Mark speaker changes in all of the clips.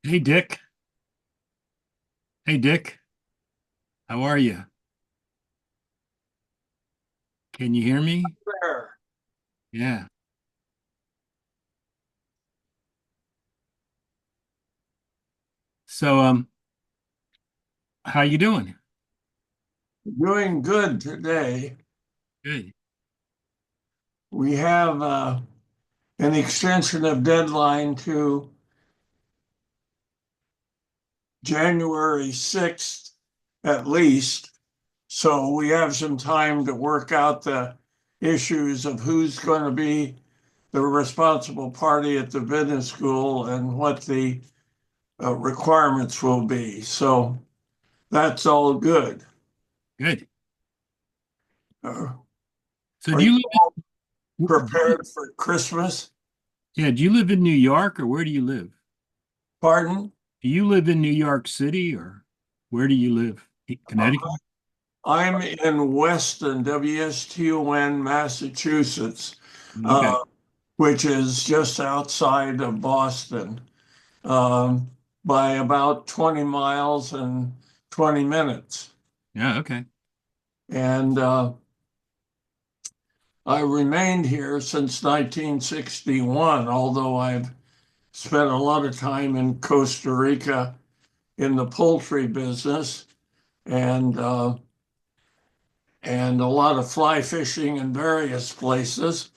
Speaker 1: Hey Dick. Hey Dick. How are you? Can you hear me?
Speaker 2: There.
Speaker 1: Yeah. So how you doing?
Speaker 2: Doing good today.
Speaker 1: Good.
Speaker 2: We have an extension of deadline to January 6th at least. So we have some time to work out the issues of who's going to be the responsible party at the business school and what the requirements will be. So that's all good.
Speaker 1: Good.
Speaker 2: Uh,
Speaker 1: So
Speaker 2: are
Speaker 1: do
Speaker 2: you
Speaker 1: you
Speaker 2: all
Speaker 1: live
Speaker 2: prepared for Christmas?
Speaker 1: yeah, do you live in New York or where do you live?
Speaker 2: Pardon?
Speaker 1: Do you live in New York City or where do you live?
Speaker 2: Uh,
Speaker 1: Connecticut?
Speaker 2: I'm in Weston, Weston, Massachusetts,
Speaker 1: Okay.
Speaker 2: uh, which is just outside of Boston, um, by about 20 miles and 20 minutes.
Speaker 1: Yeah, okay.
Speaker 2: And I remained here since 1961, although I've spent a lot of time in Costa Rica in the poultry business and uh, and a lot of fly fishing in various places.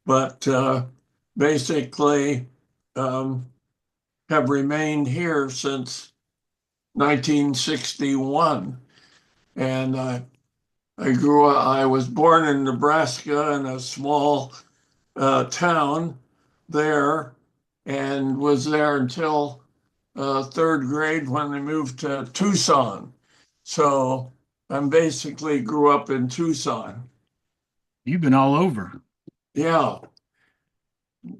Speaker 2: But basically um, have remained here since 1961. And I was born in Nebraska in a small town there and was there until third grade when I moved to Tucson. So I'm basically grew up in Tucson.
Speaker 1: You've been all over.
Speaker 2: Yeah.
Speaker 1: Yeah,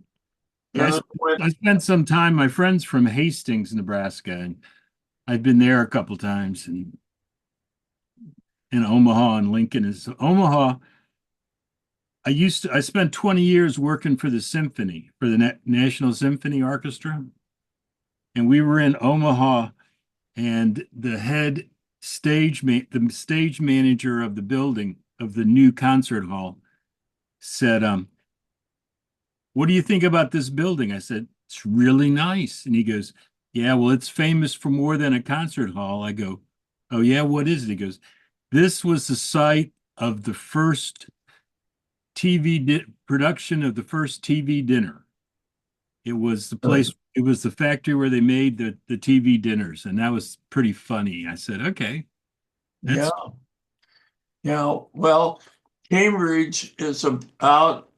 Speaker 2: Then I went,
Speaker 1: I spent some time, my friends from Hastings, Nebraska, and I've been there a couple times and in Omaha and Lincoln is Omaha. I spent 20 years working for the symphony, for the National Symphony Orchestra. And we were in Omaha and the stage manager of the building of the new concert hall said, what do you think about this building? I said, it's really nice. And he goes, yeah, well, it's famous for more than a concert hall. I go, oh yeah, what is it? He goes, this was the site of the first production of the first TV dinner. It was the
Speaker 2: uh,
Speaker 1: place, it was the factory where they made the TV dinners, and that was pretty funny. I said, okay,
Speaker 2: yeah,
Speaker 1: that's
Speaker 2: yeah. Well, Cambridge is about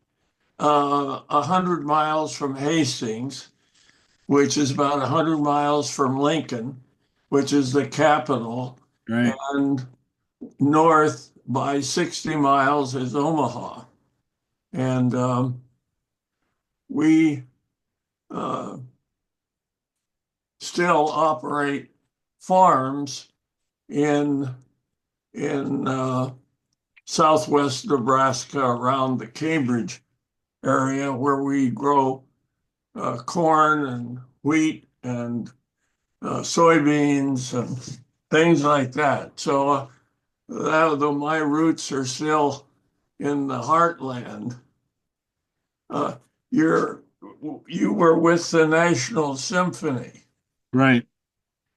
Speaker 2: 100 miles from Hastings, which is about 100 miles from Lincoln, which is the capital,
Speaker 1: right.
Speaker 2: and north by 60 miles is Omaha. And we uh, still operate farms in in southwest Nebraska around the Cambridge area where we grow corn and wheat and soybeans and things like that. So, though my roots are still in the heartland, uh, you're you were with the National Symphony.
Speaker 1: Right.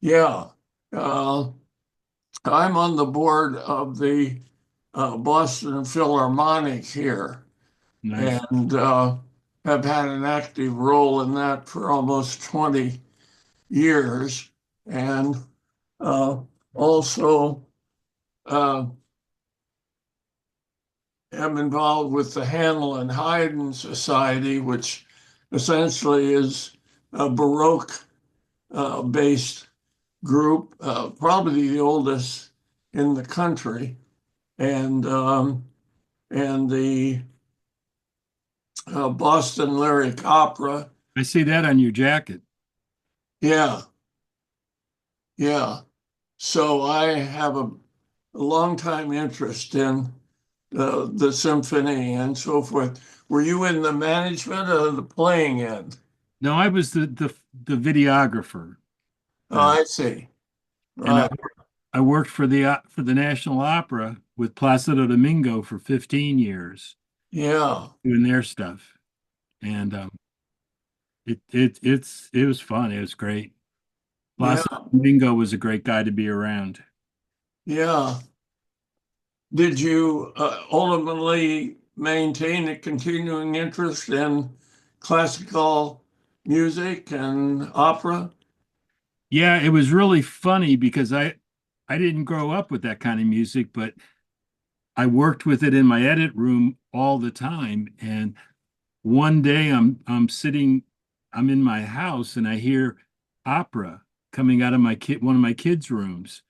Speaker 2: Yeah. Uh, I'm on the board of the Boston Philharmonic here
Speaker 1: Nice.
Speaker 2: and have had an active role in that for almost 20 years. And uh, also uh, am involved with the Handel and Haydn Society, which essentially is a Baroque based group, probably the oldest in the country. And the Boston Lyric Opera.
Speaker 1: I see that on your jacket.
Speaker 2: Yeah, yeah. So I have a long time interest in the symphony and so forth. Were you in the management or the playing end?
Speaker 1: No, I was the videographer.
Speaker 2: Oh,
Speaker 1: Uh,
Speaker 2: I see.
Speaker 1: and
Speaker 2: Right.
Speaker 1: I worked for the National Opera with Placido Domingo for 15 years
Speaker 2: Yeah.
Speaker 1: doing their stuff. And it was fun. It was great.
Speaker 2: Yeah.
Speaker 1: Placido Domingo was a great guy to be around.
Speaker 2: Yeah. Did you ultimately maintain a continuing interest in classical music and opera?
Speaker 1: Yeah, it was really funny because I didn't grow up with that kind of music, but I worked with it in my edit room all the time. And one day I'm in my house and I hear opera coming out of one of my kids' rooms.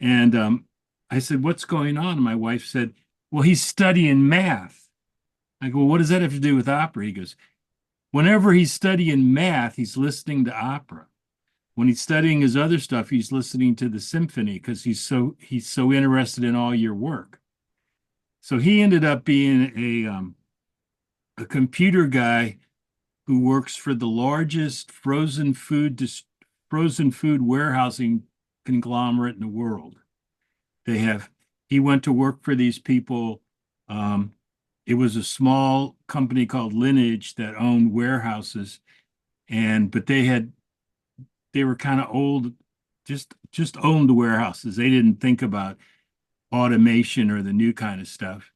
Speaker 1: And I said, "What's going on?" And my wife said, "Well, he's studying math." I go, "Well, what does that have to do with opera?" He goes, "Whenever he's studying math, he's listening to opera. When he's studying his other stuff, he's listening to the symphony because he's so interested in all your work." So he ended up being a computer guy who works for the largest frozen food warehousing conglomerate in the world. They have he went to work for these people. Um, it was a small company called Lineage that owned warehouses, and but they were kind of old, just owned the warehouses. They didn't think about automation or the new kind of stuff.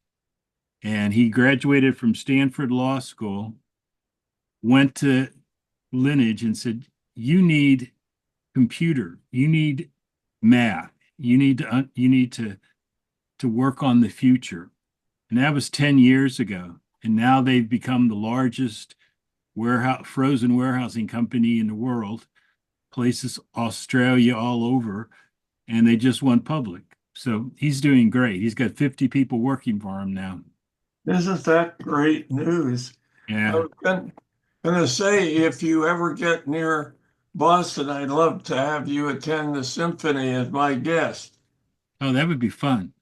Speaker 1: And he graduated from Stanford Law School, went to Lineage and said, "You need you need math, you need to work on the future." And that was 10 years ago. And now they've become the largest frozen warehousing company in the world, places Australia all over, and they just went public. So he's doing great. He's got 50 people working for him now.
Speaker 2: Isn't that great news? I
Speaker 1: Yeah.
Speaker 2: was gonna say, if you ever get near Boston, I'd love to have you attend the symphony as my guest.
Speaker 1: Oh, that would be fun.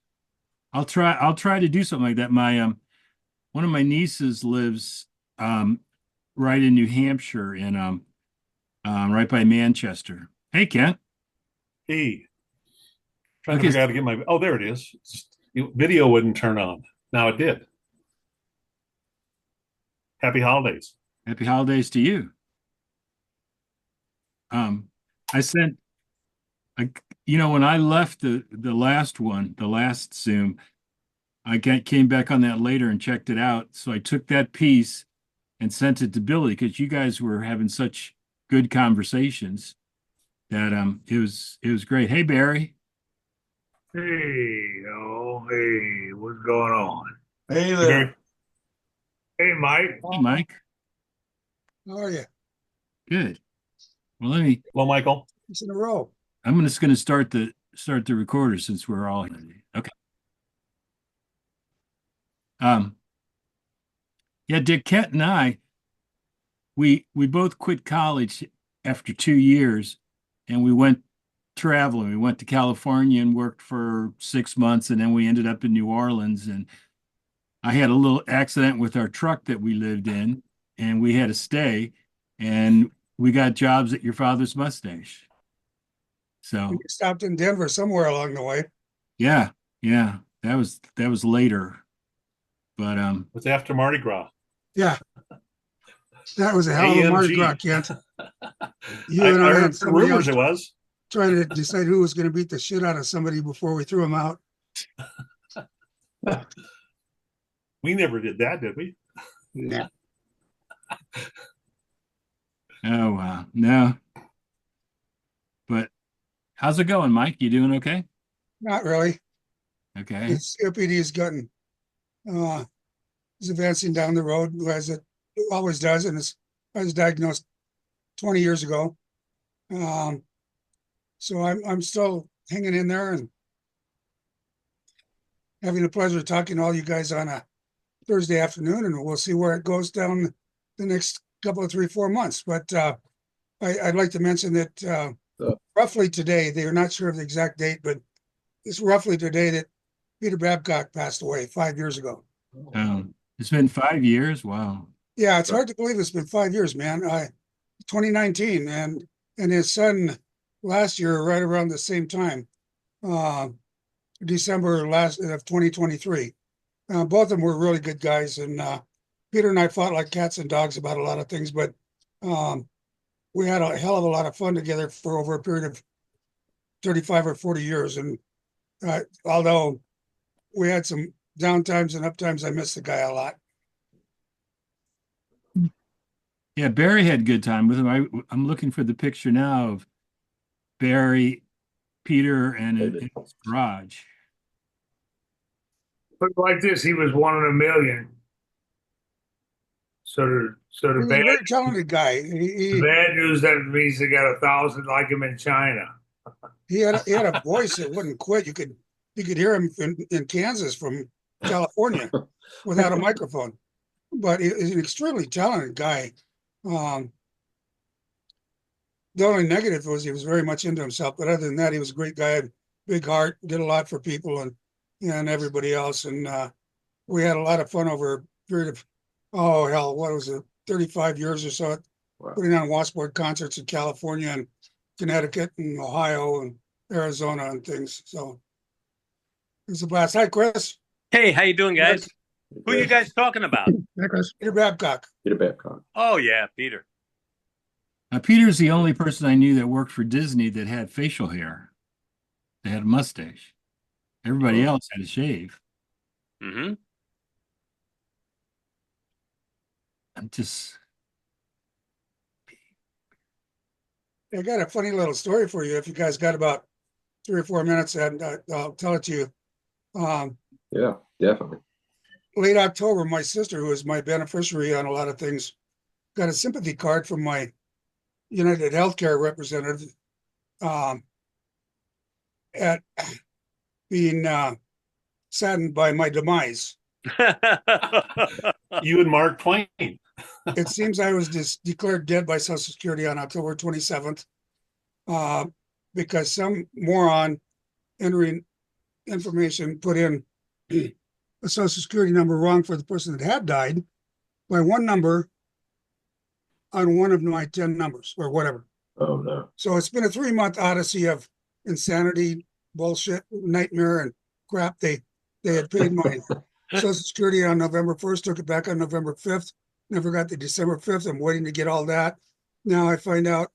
Speaker 1: I'll try to do something like that. My one of my nieces lives um right in New Hampshire in right by Manchester. Hey, Kent.
Speaker 3: E. Trying to
Speaker 1: Okay,
Speaker 3: figure out how to get my. Oh, there it is. Video wouldn't turn on. Now it did. Happy holidays.
Speaker 1: happy holidays to you. Um, I sent I when I left the last one, the last Zoom, came back on that later and checked it out. So I took that piece and sent it to Billy because you guys were having such good conversations that it was great. Hey Barry.
Speaker 4: Hey, oh, hey, what's going on?
Speaker 2: Hey
Speaker 3: Hey, Barry.
Speaker 2: there.
Speaker 4: Hey, Mike.
Speaker 1: Hey Mike.
Speaker 5: How are you?
Speaker 1: Good. Well,
Speaker 3: Hello, Michael.
Speaker 5: It's in a row.
Speaker 1: I'm just going to start the recorder since we're all okay. Um, yeah, Dick Kent and I, we both quit college after 2 years, and we went traveling. We went to California and worked for 6 months, and then we ended up in New Orleans. And I had a little accident with our truck that we lived in, and we had to stay, and we got jobs at your father's mustache.
Speaker 5: We
Speaker 1: So
Speaker 5: stopped in Denver somewhere along the way.
Speaker 1: yeah, yeah, that was later, but
Speaker 3: It's after Mardi Gras.
Speaker 5: Yeah, that was a hell of a Mardi
Speaker 3: AMG.
Speaker 5: Gras, Kent. You
Speaker 3: I
Speaker 5: and I
Speaker 3: heard
Speaker 5: had somebody
Speaker 3: rumors
Speaker 5: else
Speaker 3: it was.
Speaker 5: trying to decide who was going to beat the shit out of somebody before we threw him out.
Speaker 3: We never did that, did we?
Speaker 5: Nah,
Speaker 1: oh wow, no. But how's it going, Mike? You doing okay?
Speaker 5: not really.
Speaker 1: Okay.
Speaker 5: His COPD is getting, is advancing down the road as it always does, and I was diagnosed 20 years ago. Um, so I'm still hanging in there and having the pleasure of talking to all you guys on a Thursday afternoon, and we'll see where it goes down the next couple of 3-4 months. But I'd like to mention that roughly today, they are not sure of the exact date, but it's roughly today that Peter Babcock passed away 5 years ago.
Speaker 1: It's been 5 years. Wow.
Speaker 5: Yeah, it's hard to believe it's been 5 years, man. 2019, and his son last year, right around the same time, December last of 2023. Both of them were really good guys, and Peter and I fought like cats and dogs about a lot of things, but we had a hell of a lot of fun together for over a period of 35 or 40 years. And although we had some downtimes and uptimes, I miss the guy a lot.
Speaker 1: Yeah, Barry had a good time with him. I'm looking for the picture now of Barry, Peter, and in his garage.
Speaker 4: Looked like this, he was one in a million. So the
Speaker 5: He's a very talented guy.
Speaker 4: the bad news that means they got 1,000 like him in China.
Speaker 5: He had a voice that wouldn't quit. You could hear him in Kansas from California without a microphone. But he's an extremely talented guy. The only negative was he was very much into himself, but other than that, he was a great guy, big heart, did a lot for people and everybody else. And we had a lot of fun over a period of, oh hell, what was it, 35 years or so, putting on washboard concerts in California and Connecticut and Ohio and Arizona and things. So it was a blast. Hi, Chris.
Speaker 6: Hey, how you doing, guys? Who are you guys talking about?
Speaker 5: Hi, Chris. Peter Babcock.
Speaker 7: Peter Babcock.
Speaker 6: Oh, yeah, Peter.
Speaker 1: Peter's the only person I knew that worked for Disney that had facial hair. They had a mustache. Everybody else had a shave.
Speaker 6: Mm-hmm.
Speaker 1: I'm just.
Speaker 5: I got a funny little story for you. If you guys got about 3 or 4 minutes, and I'll tell it to you.
Speaker 7: Yeah, definitely.
Speaker 5: Late October, my sister, who is my beneficiary on a lot of things, got a sympathy card from my United Healthcare representative at being saddened by my demise.
Speaker 3: You and Mark Twain.
Speaker 5: It seems I was declared dead by Social Security on October 27th because some moron entering information put in a Social Security number wrong for the person that had died by one number on one of my 10 numbers or whatever.
Speaker 7: Oh no.
Speaker 5: So it's been a 3-month odyssey of insanity, bullshit, nightmare, and crap. They had paid my Social Security on November 1st, took it back on November 5th, never got the December 5th. I'm waiting to get all that. Now I find out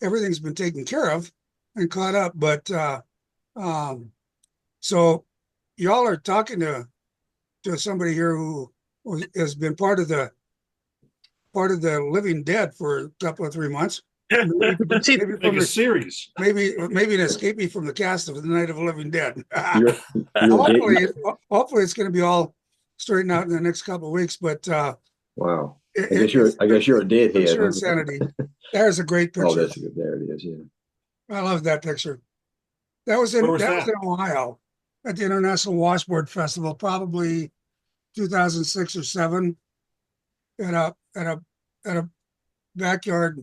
Speaker 5: everything's been taken care of and caught up. But so y'all are talking to somebody here who has been part of the living dead for a couple of 3 months. Maybe
Speaker 3: Make a series.
Speaker 5: maybe an escapee from the cast of the Night of the Living Dead.
Speaker 7: You're
Speaker 5: Hopefully it's going to be all straightened out in the next couple of weeks. But
Speaker 7: wow. I guess you're a deadhead.
Speaker 5: Pure insanity. There's a great picture.
Speaker 7: Oh, that's good. There it is. Yeah.
Speaker 5: I love that picture. That was in
Speaker 3: Where was
Speaker 5: that was
Speaker 3: that?
Speaker 5: in Ohio at the International Washboard Festival, probably 2006 or 7, at a backyard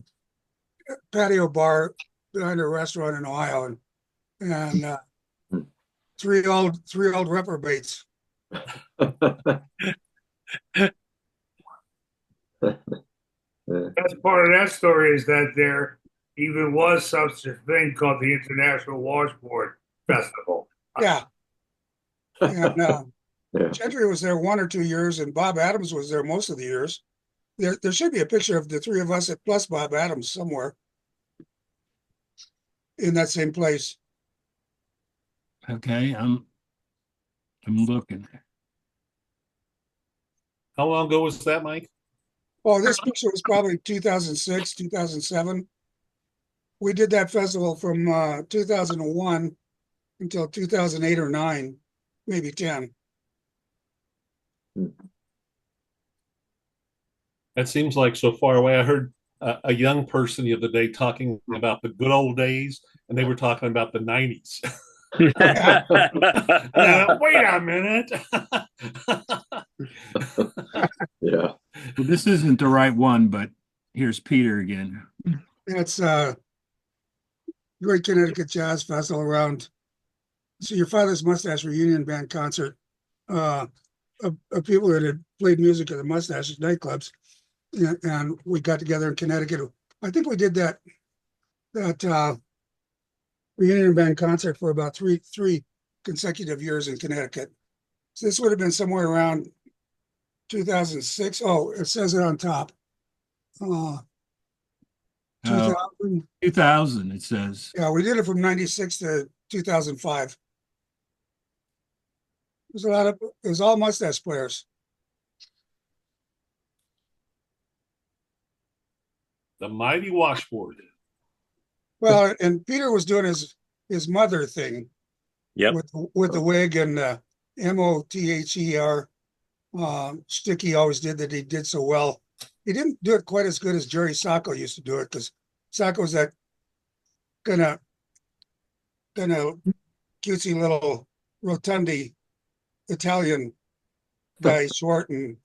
Speaker 5: patio bar behind a restaurant in Ohio, and three old reprobates.
Speaker 4: That's part of that story is that there even was such a thing called the International Washboard Festival.
Speaker 5: Yeah. And
Speaker 7: Yeah.
Speaker 5: Gentry was there 1 or 2 years, and Bob Adams was there most of the years. There should be a picture of the three of us plus Bob Adams somewhere in that same place.
Speaker 1: Okay, I'm looking.
Speaker 3: How long ago was that, Mike?
Speaker 5: Oh, this picture was probably 2006, 2007. We did that festival from 2001 until 2008 or 9, maybe 10.
Speaker 3: That seems like so far away. I heard a young person the other day talking about the good old days, and they were talking about the 90s. Wait a minute.
Speaker 7: Yeah.
Speaker 1: Well, this isn't the right one, but here's Peter again.
Speaker 5: It's Great Connecticut Jazz Festival around. So your father's Mustache Reunion Band concert of people that had played music at the Mustache nightclubs. and we got together in Connecticut. I think we did that reunion band concert for about three consecutive years in Connecticut. So this would have been somewhere around 2006. Oh, it says it on top. 2000.
Speaker 1: 2000, it says.
Speaker 5: Yeah, we did it from 96 to 2005. It was all mustache players.
Speaker 3: The mighty washboard.
Speaker 5: Well, and Peter was doing his mother thing.
Speaker 6: Yep.
Speaker 5: With the wig and MOTHER shtick he always did that he did so well. He didn't do it quite as good as Jerry Sacco used to do it, because Sacco's that kind of cutesy little rotundy Italian guy, short and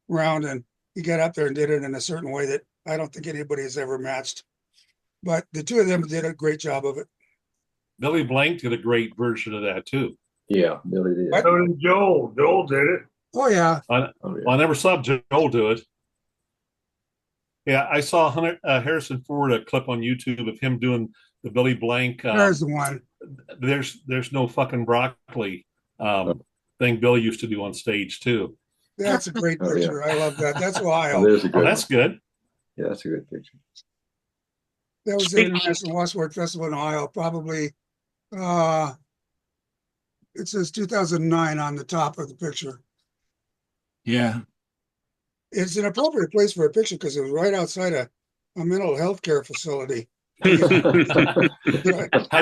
Speaker 5: round, and he got up there and did it in a certain way that I don't think anybody has ever matched. But the two of them did a great job of it.
Speaker 3: Billy Blank did a great version of that too.
Speaker 7: Yeah, Billy did.
Speaker 4: So did Joel. Joel did it.
Speaker 5: Oh yeah.
Speaker 7: Oh,
Speaker 3: Well,
Speaker 7: yeah.
Speaker 3: I never saw Joel do it. Yeah, I saw Harrison Ford a clip on YouTube of him doing the Billy Blank.
Speaker 5: There's the one.
Speaker 3: There's no fucking broccoli thing Billy used to do on stage too.
Speaker 5: That's a great
Speaker 7: Oh, yeah.
Speaker 5: picture. I love that. That's Ohio.
Speaker 7: Oh, there's a
Speaker 3: Oh,
Speaker 7: good
Speaker 3: that's
Speaker 7: one.
Speaker 3: good.
Speaker 7: Yeah, that's a good picture.
Speaker 5: That was the International Washboard Festival in Ohio, probably. It says 2009 on the top of the picture.
Speaker 1: Yeah.
Speaker 5: It's an appropriate place for a picture because it was right outside a mental health care facility.
Speaker 3: How'd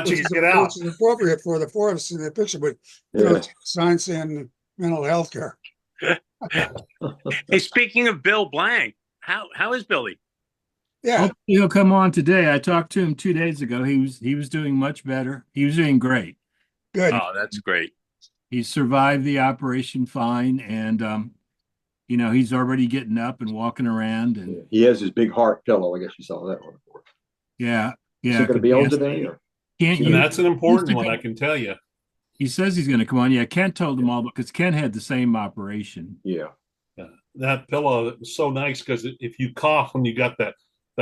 Speaker 3: you
Speaker 5: Which
Speaker 3: get out?
Speaker 5: Which is appropriate for the four of us in the picture, but you know,
Speaker 7: Yeah.
Speaker 5: signs saying mental health care.
Speaker 6: Hey, speaking of Bill Blank, how is Billy?
Speaker 5: Yeah,
Speaker 1: Hopefully he'll come on today. I talked to him 2 days ago. He was doing much better. He was doing great.
Speaker 5: good.
Speaker 6: Oh, that's great.
Speaker 1: He survived the operation fine, and you know, he's already getting up and walking around, and
Speaker 7: Yeah. He has his big heart pillow. I guess you saw that one before.
Speaker 1: yeah,
Speaker 7: Is
Speaker 1: yeah.
Speaker 7: he going to be on today? Or?
Speaker 1: Can't
Speaker 3: And
Speaker 1: you?
Speaker 3: that's an important
Speaker 1: Mr.
Speaker 3: one,
Speaker 1: Ken-
Speaker 3: I can tell you.
Speaker 1: He says he's going to come on. Yeah, Ken told him all because Ken had the same operation.
Speaker 7: Yeah.
Speaker 3: That pillow is so nice because if you cough when you got that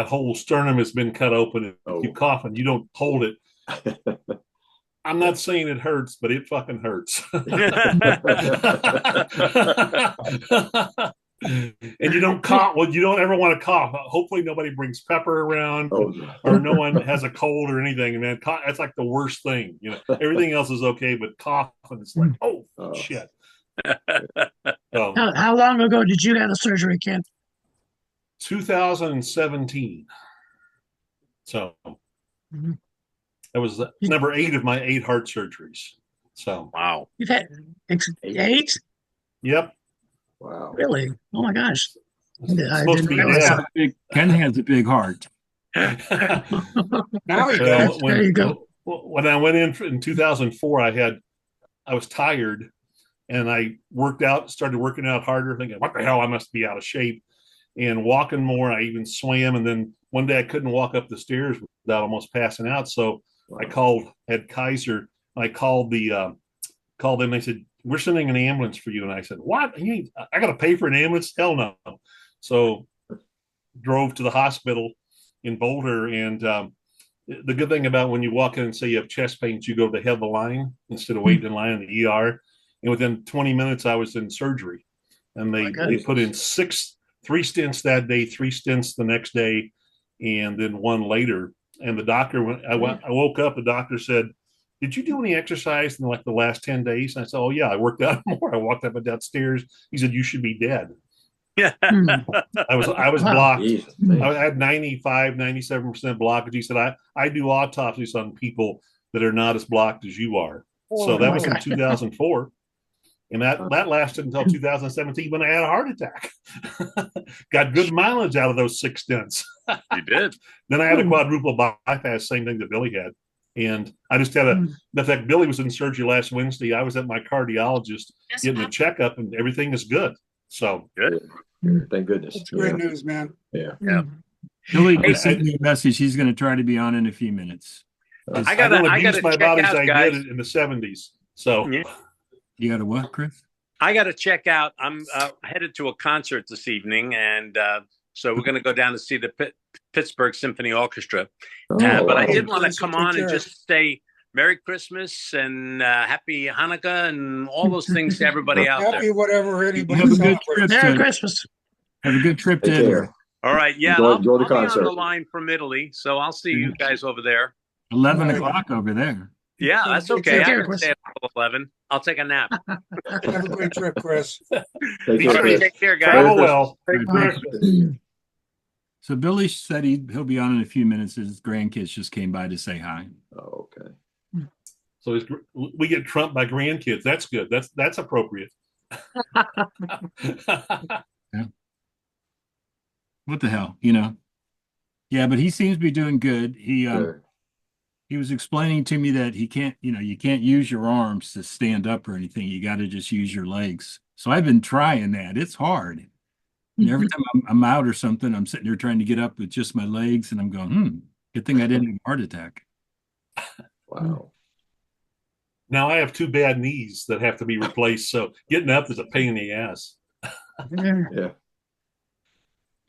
Speaker 3: whole sternum has been cut open, if you cough and you don't hold it, I'm not saying it hurts, but it fucking hurts. And you don't cough. Well, you don't ever want to cough. Hopefully, nobody brings pepper around,
Speaker 7: Oh,
Speaker 3: or no one has a cold or anything. Man, that's like the worst thing. You know, everything else is okay, but cough, and it's like, oh shit. So,
Speaker 8: How long ago did you have the surgery, Ken?
Speaker 3: 2017. So
Speaker 8: Mhm.
Speaker 3: that was number 8 of my 8 heart surgeries. So
Speaker 6: Wow.
Speaker 8: You've had 8?
Speaker 3: yep.
Speaker 7: wow.
Speaker 8: Really? Oh my gosh.
Speaker 3: It's
Speaker 8: I
Speaker 3: supposed to
Speaker 8: didn't
Speaker 3: be
Speaker 8: realize
Speaker 3: dead.
Speaker 1: Ken has a big heart.
Speaker 5: Now he
Speaker 3: Well,
Speaker 5: does.
Speaker 8: There you go.
Speaker 3: When I went in 2004, I was tired, and I started working out harder, thinking, "What the hell? I must be out of shape." And walking more, I even swam. And then one day I couldn't walk up the stairs without almost passing out. So I had Kaiser. I called them. They said, "We're sending an ambulance for you." And I said, "What? I got to pay for an ambulance? Hell no." So drove to the hospital in Boulder. And the good thing about when you walk in and say you have chest pains, you go to the head of the line instead of waiting in line in the ER. And within 20 minutes, I was in surgery. And they put in 3 stents that day, 3 stents the next day, and then 1 later. And the doctor, when I woke up, the doctor said, "Did you do any exercise in like the last 10 days?" And I said, "Oh yeah, I worked out more. I walked up and down stairs." He said, "You should be dead." I was
Speaker 8: Wow.
Speaker 3: blocked.
Speaker 7: Jesus,
Speaker 3: I had 95, 97% blockage. He said, I do autopsies on people that are not as blocked as you are. So that was in 2004. And that lasted until 2017 when I had a heart attack. Got good mileage out of those 6 stents.
Speaker 6: You did.
Speaker 3: Then I had a quadruple bypass, same thing that Billy had. And I just had in fact, Billy was in surgery last Wednesday. I was at my cardiologist getting a checkup, and everything is good. So
Speaker 6: Good.
Speaker 7: Thank goodness.
Speaker 5: It's great news, man.
Speaker 7: Yeah.
Speaker 6: Yeah.
Speaker 1: Billy
Speaker 6: Hey,
Speaker 1: just sent me a message. He's going to try to be on in a few minutes.
Speaker 6: I gotta
Speaker 3: abuse my
Speaker 6: check
Speaker 3: body as
Speaker 6: out,
Speaker 3: I
Speaker 6: guys.
Speaker 3: did in the 70s. So
Speaker 6: Yeah.
Speaker 1: You got a what, Chris?
Speaker 6: I got to check out. I'm headed to a concert this evening, and So we're going to go down to see the Pittsburgh Symphony Orchestra.
Speaker 7: Oh,
Speaker 6: But I
Speaker 7: wow.
Speaker 6: did want
Speaker 5: Chris,
Speaker 6: to come
Speaker 5: take
Speaker 6: on and
Speaker 5: care.
Speaker 6: just say Merry Christmas and Happy Hanukkah and all those things to everybody out there.
Speaker 5: Happy whatever anybody
Speaker 1: Have a good
Speaker 5: celebrates.
Speaker 1: trip.
Speaker 8: Merry Christmas.
Speaker 1: Have a good trip to
Speaker 7: Take
Speaker 1: Italy.
Speaker 7: care.
Speaker 6: All right. Yeah.
Speaker 7: Enjoy the
Speaker 6: I'll be on
Speaker 7: concert.
Speaker 6: the line from Italy. So I'll see you guys over there.
Speaker 1: 11
Speaker 5: Right.
Speaker 1: o'clock over there.
Speaker 6: Yeah, that's
Speaker 5: Take
Speaker 6: okay.
Speaker 8: care,
Speaker 6: I can
Speaker 8: Chris.
Speaker 6: stay until 11. I'll take a nap.
Speaker 5: Have a great trip, Chris.
Speaker 7: Take
Speaker 6: All
Speaker 7: care,
Speaker 6: right,
Speaker 7: Chris.
Speaker 6: take care, guys.
Speaker 3: Travel well.
Speaker 4: Take
Speaker 1: Right.
Speaker 4: Christmas.
Speaker 1: So Billy said he'll be on in a few minutes. His grandkids just came by to say hi.
Speaker 7: Oh, okay.
Speaker 3: So we get trumped by grandkids. That's good. That's appropriate.
Speaker 1: What the hell, you know? Yeah, but he seems to be doing good.
Speaker 7: Good.
Speaker 1: He was explaining to me that you can't use your arms to stand up or anything. You got to just use your legs. So I've been trying that. It's hard. And every time I'm out or something, I'm sitting there trying to get up with just my legs, and I'm going, good thing I didn't have a heart attack.
Speaker 7: Wow.
Speaker 3: Now I have 2 bad knees that have to be replaced. So getting up is a pain in the ass.
Speaker 7: Yeah.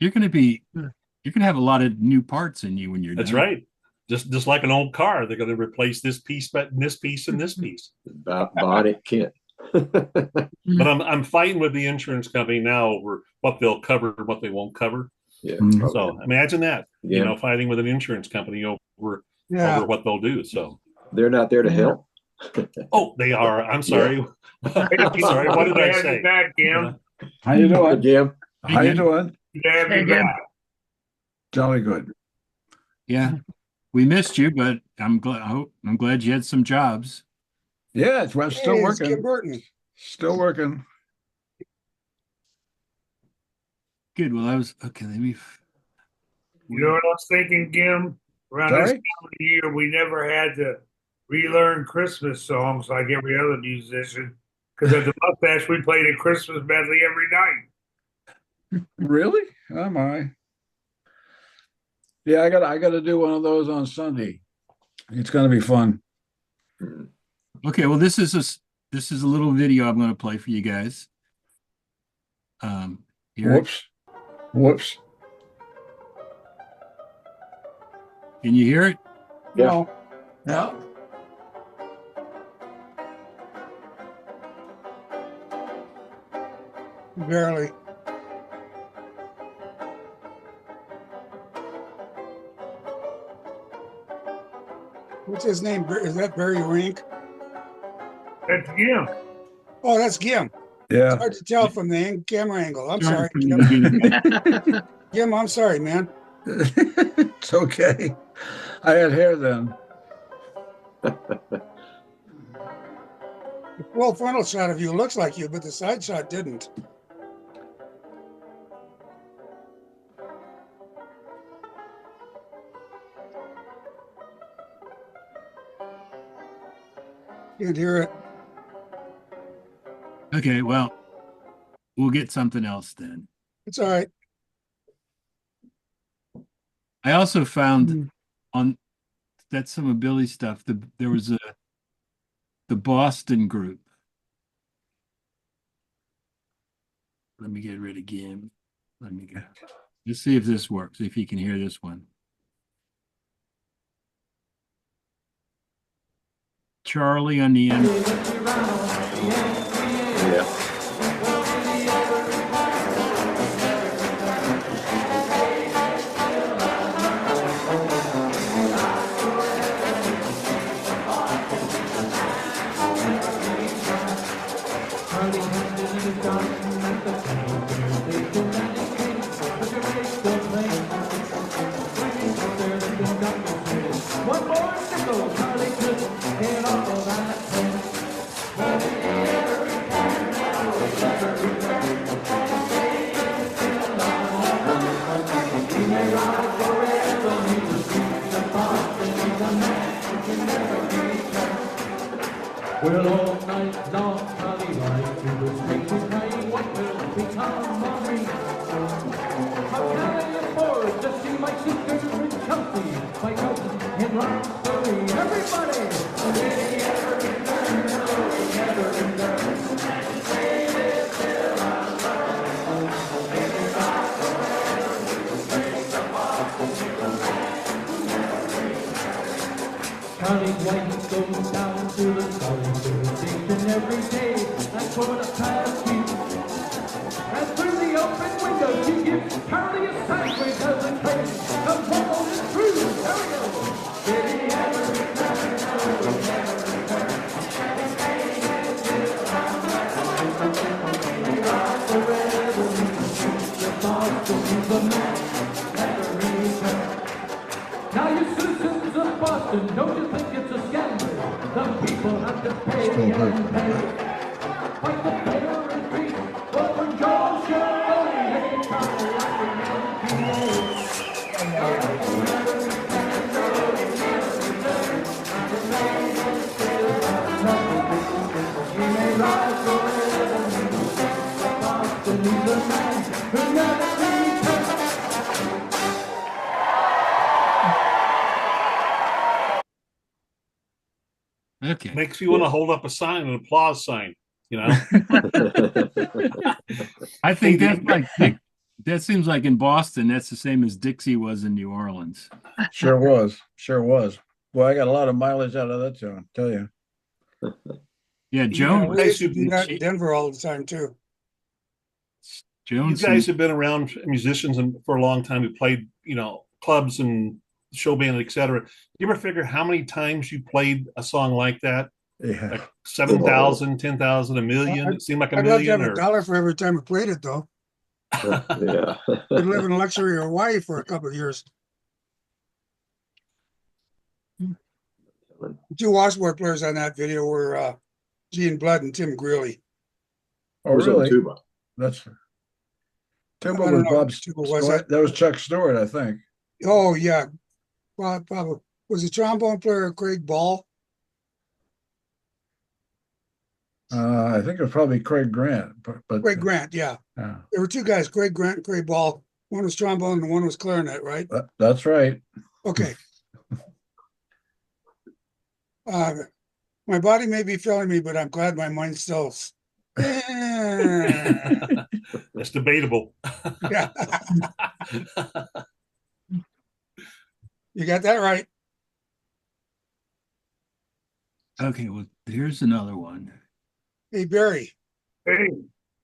Speaker 1: You're going to have a lot of new parts in you when you're
Speaker 3: That's
Speaker 1: done.
Speaker 3: right. Just like an old car, they're going to replace this piece, but this piece, and this piece.
Speaker 7: Bonnet Kent.
Speaker 3: But I'm fighting with the insurance company now over what they'll cover and what they won't cover.
Speaker 7: Yeah.
Speaker 1: Mm.
Speaker 7: okay.
Speaker 3: So imagine that,
Speaker 7: Yeah.
Speaker 3: fighting with an insurance company over
Speaker 5: Yeah.
Speaker 3: what they'll do. So,
Speaker 7: They're not there to help.
Speaker 3: oh, they are. I'm sorry. I'm sorry. What did I
Speaker 4: Glad to
Speaker 3: say?
Speaker 4: be back, Jim.
Speaker 9: How you
Speaker 7: Good,
Speaker 9: doing?
Speaker 7: Jim.
Speaker 9: How you doing?
Speaker 4: Good to have
Speaker 8: Hey,
Speaker 4: you
Speaker 8: Jim.
Speaker 4: back.
Speaker 9: Jolly good.
Speaker 1: Yeah. We missed you, but I'm glad you had some jobs.
Speaker 9: Yeah, it's still
Speaker 5: Hey, it's
Speaker 9: working.
Speaker 5: Kim Burton.
Speaker 9: Still working.
Speaker 1: Good. Well, okay. Let me.
Speaker 4: You know what I was thinking, Jim? Around this
Speaker 9: Sorry?
Speaker 4: time of year, we never had to relearn Christmas songs like every other musician. Because at the Mustache, we played a Christmas medley every night.
Speaker 9: Really? Oh my. Yeah, I got to do one of those on Sunday. It's gonna be fun.
Speaker 1: Okay. Well, this is a little video I'm going to play for you guys. Here.
Speaker 9: Whoops. Whoops.
Speaker 1: Can you hear it?
Speaker 7: Yeah.
Speaker 2: Yeah.
Speaker 5: Barely. What's his name? Is that Barry Rink?
Speaker 4: That's Jim.
Speaker 5: Oh, that's Gim.
Speaker 9: Yeah.
Speaker 5: Hard to tell from the camera angle. I'm sorry,
Speaker 1: from the
Speaker 5: Gim.
Speaker 1: beginning.
Speaker 5: Gim, I'm sorry, man.
Speaker 9: It's okay. I had hair then.
Speaker 5: The full frontal shot of you looks like you, but the side shot didn't. Can't hear it.
Speaker 1: Okay. Well, we'll get something else then.
Speaker 5: It's all right.
Speaker 1: I also found on that's some of Billy's stuff. There was the Boston group. Let me get rid of Gim. Let me go. Let's see if this works. If you can hear this one. Charlie on the end.
Speaker 7: Yeah.
Speaker 10: Well, all night long, Charlie lied to the street to pray what will become of me. How can I afford to see my sisters in Chelsea, my cousins in Roxbury, everybody? Charlie's wife goes down to the solitary station every day at 2:15. And through the open window she gives Charlie a sideways as the train comes rolling through. There we go. Did he ever return? No, he never returned. He rocked the revolution. The Boston is the man. Never returned. Now you citizens of Boston, don't you think it's a scandal? The people have to pay and pay. Fight the fair retreat, but when Joe Shirley hit Charlie like a he may rise forever, but Boston is the man who never returns.
Speaker 1: Okay.
Speaker 3: Makes you want to hold up a sign, an applause sign, you know?
Speaker 1: I think that's like that seems like in Boston, that's the same as Dixie was in New Orleans.
Speaker 9: Sure was. Sure was. Boy, I got a lot of mileage out of that tune, tell you.
Speaker 1: Yeah,
Speaker 5: Yeah,
Speaker 1: Joan.
Speaker 5: we used to do that in Denver all the time too.
Speaker 3: You
Speaker 1: Jones.
Speaker 3: guys have been around musicians for a long time who played, you know, clubs and show band, etc. You ever figure how many times you played a song like that?
Speaker 9: Yeah.
Speaker 3: Like 7,000, 10,000, a million? It seemed like a
Speaker 5: I'd love to have
Speaker 3: million.
Speaker 5: $1 for every time I played it though.
Speaker 7: Yeah.
Speaker 5: Could live in luxury Hawaii for a couple of years. Two washboard players on that video were Gene Blood and Tim Greeley.
Speaker 9: Oh,
Speaker 7: Who's on
Speaker 9: really?
Speaker 7: tuba?
Speaker 9: That's Timber
Speaker 5: I don't
Speaker 9: was
Speaker 5: know
Speaker 9: Bob
Speaker 5: which tuba was
Speaker 9: Stewart. That was Chuck Stewart, I think.
Speaker 5: Oh yeah, probably was the trombone player Craig Ball.
Speaker 9: I think it was probably Craig Grant, but
Speaker 5: Craig Grant, yeah.
Speaker 9: yeah,
Speaker 5: There were two guys, Craig Grant and Craig Ball. One was trombone and one was clarinet, right?
Speaker 9: that's right.
Speaker 5: Okay. My body may be failing me, but I'm glad my mind still.
Speaker 3: That's debatable.
Speaker 5: Yeah. You got that right.
Speaker 1: Okay, well, here's another one.
Speaker 5: Hey Barry,
Speaker 4: Hey,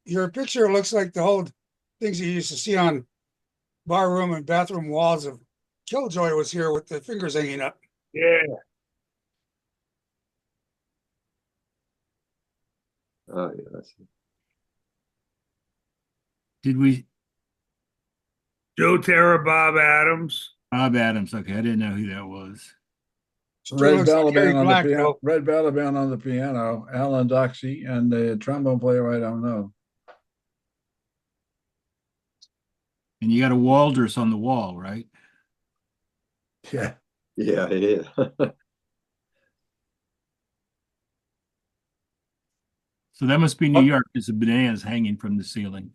Speaker 5: your picture looks like the old things you used to see on bar room and bathroom walls of Killjoy was here with the fingers hanging up.
Speaker 4: yeah.
Speaker 7: Oh, yeah. That's
Speaker 1: Did we?
Speaker 4: Joe Terra, Bob Adams.
Speaker 1: Bob Adams. Okay, I didn't know who that was.
Speaker 5: Still
Speaker 9: Red
Speaker 5: looks like Harry
Speaker 9: Balaban on
Speaker 5: Black,
Speaker 9: the piano.
Speaker 5: though.
Speaker 9: Red Balaban on the piano. Alan Doxey and the trombone player. I don't know.
Speaker 1: And you got a Walders on the wall, right?
Speaker 9: Yeah.
Speaker 7: yeah, it is.
Speaker 1: So that must be New York. There's a bananas hanging from the ceiling.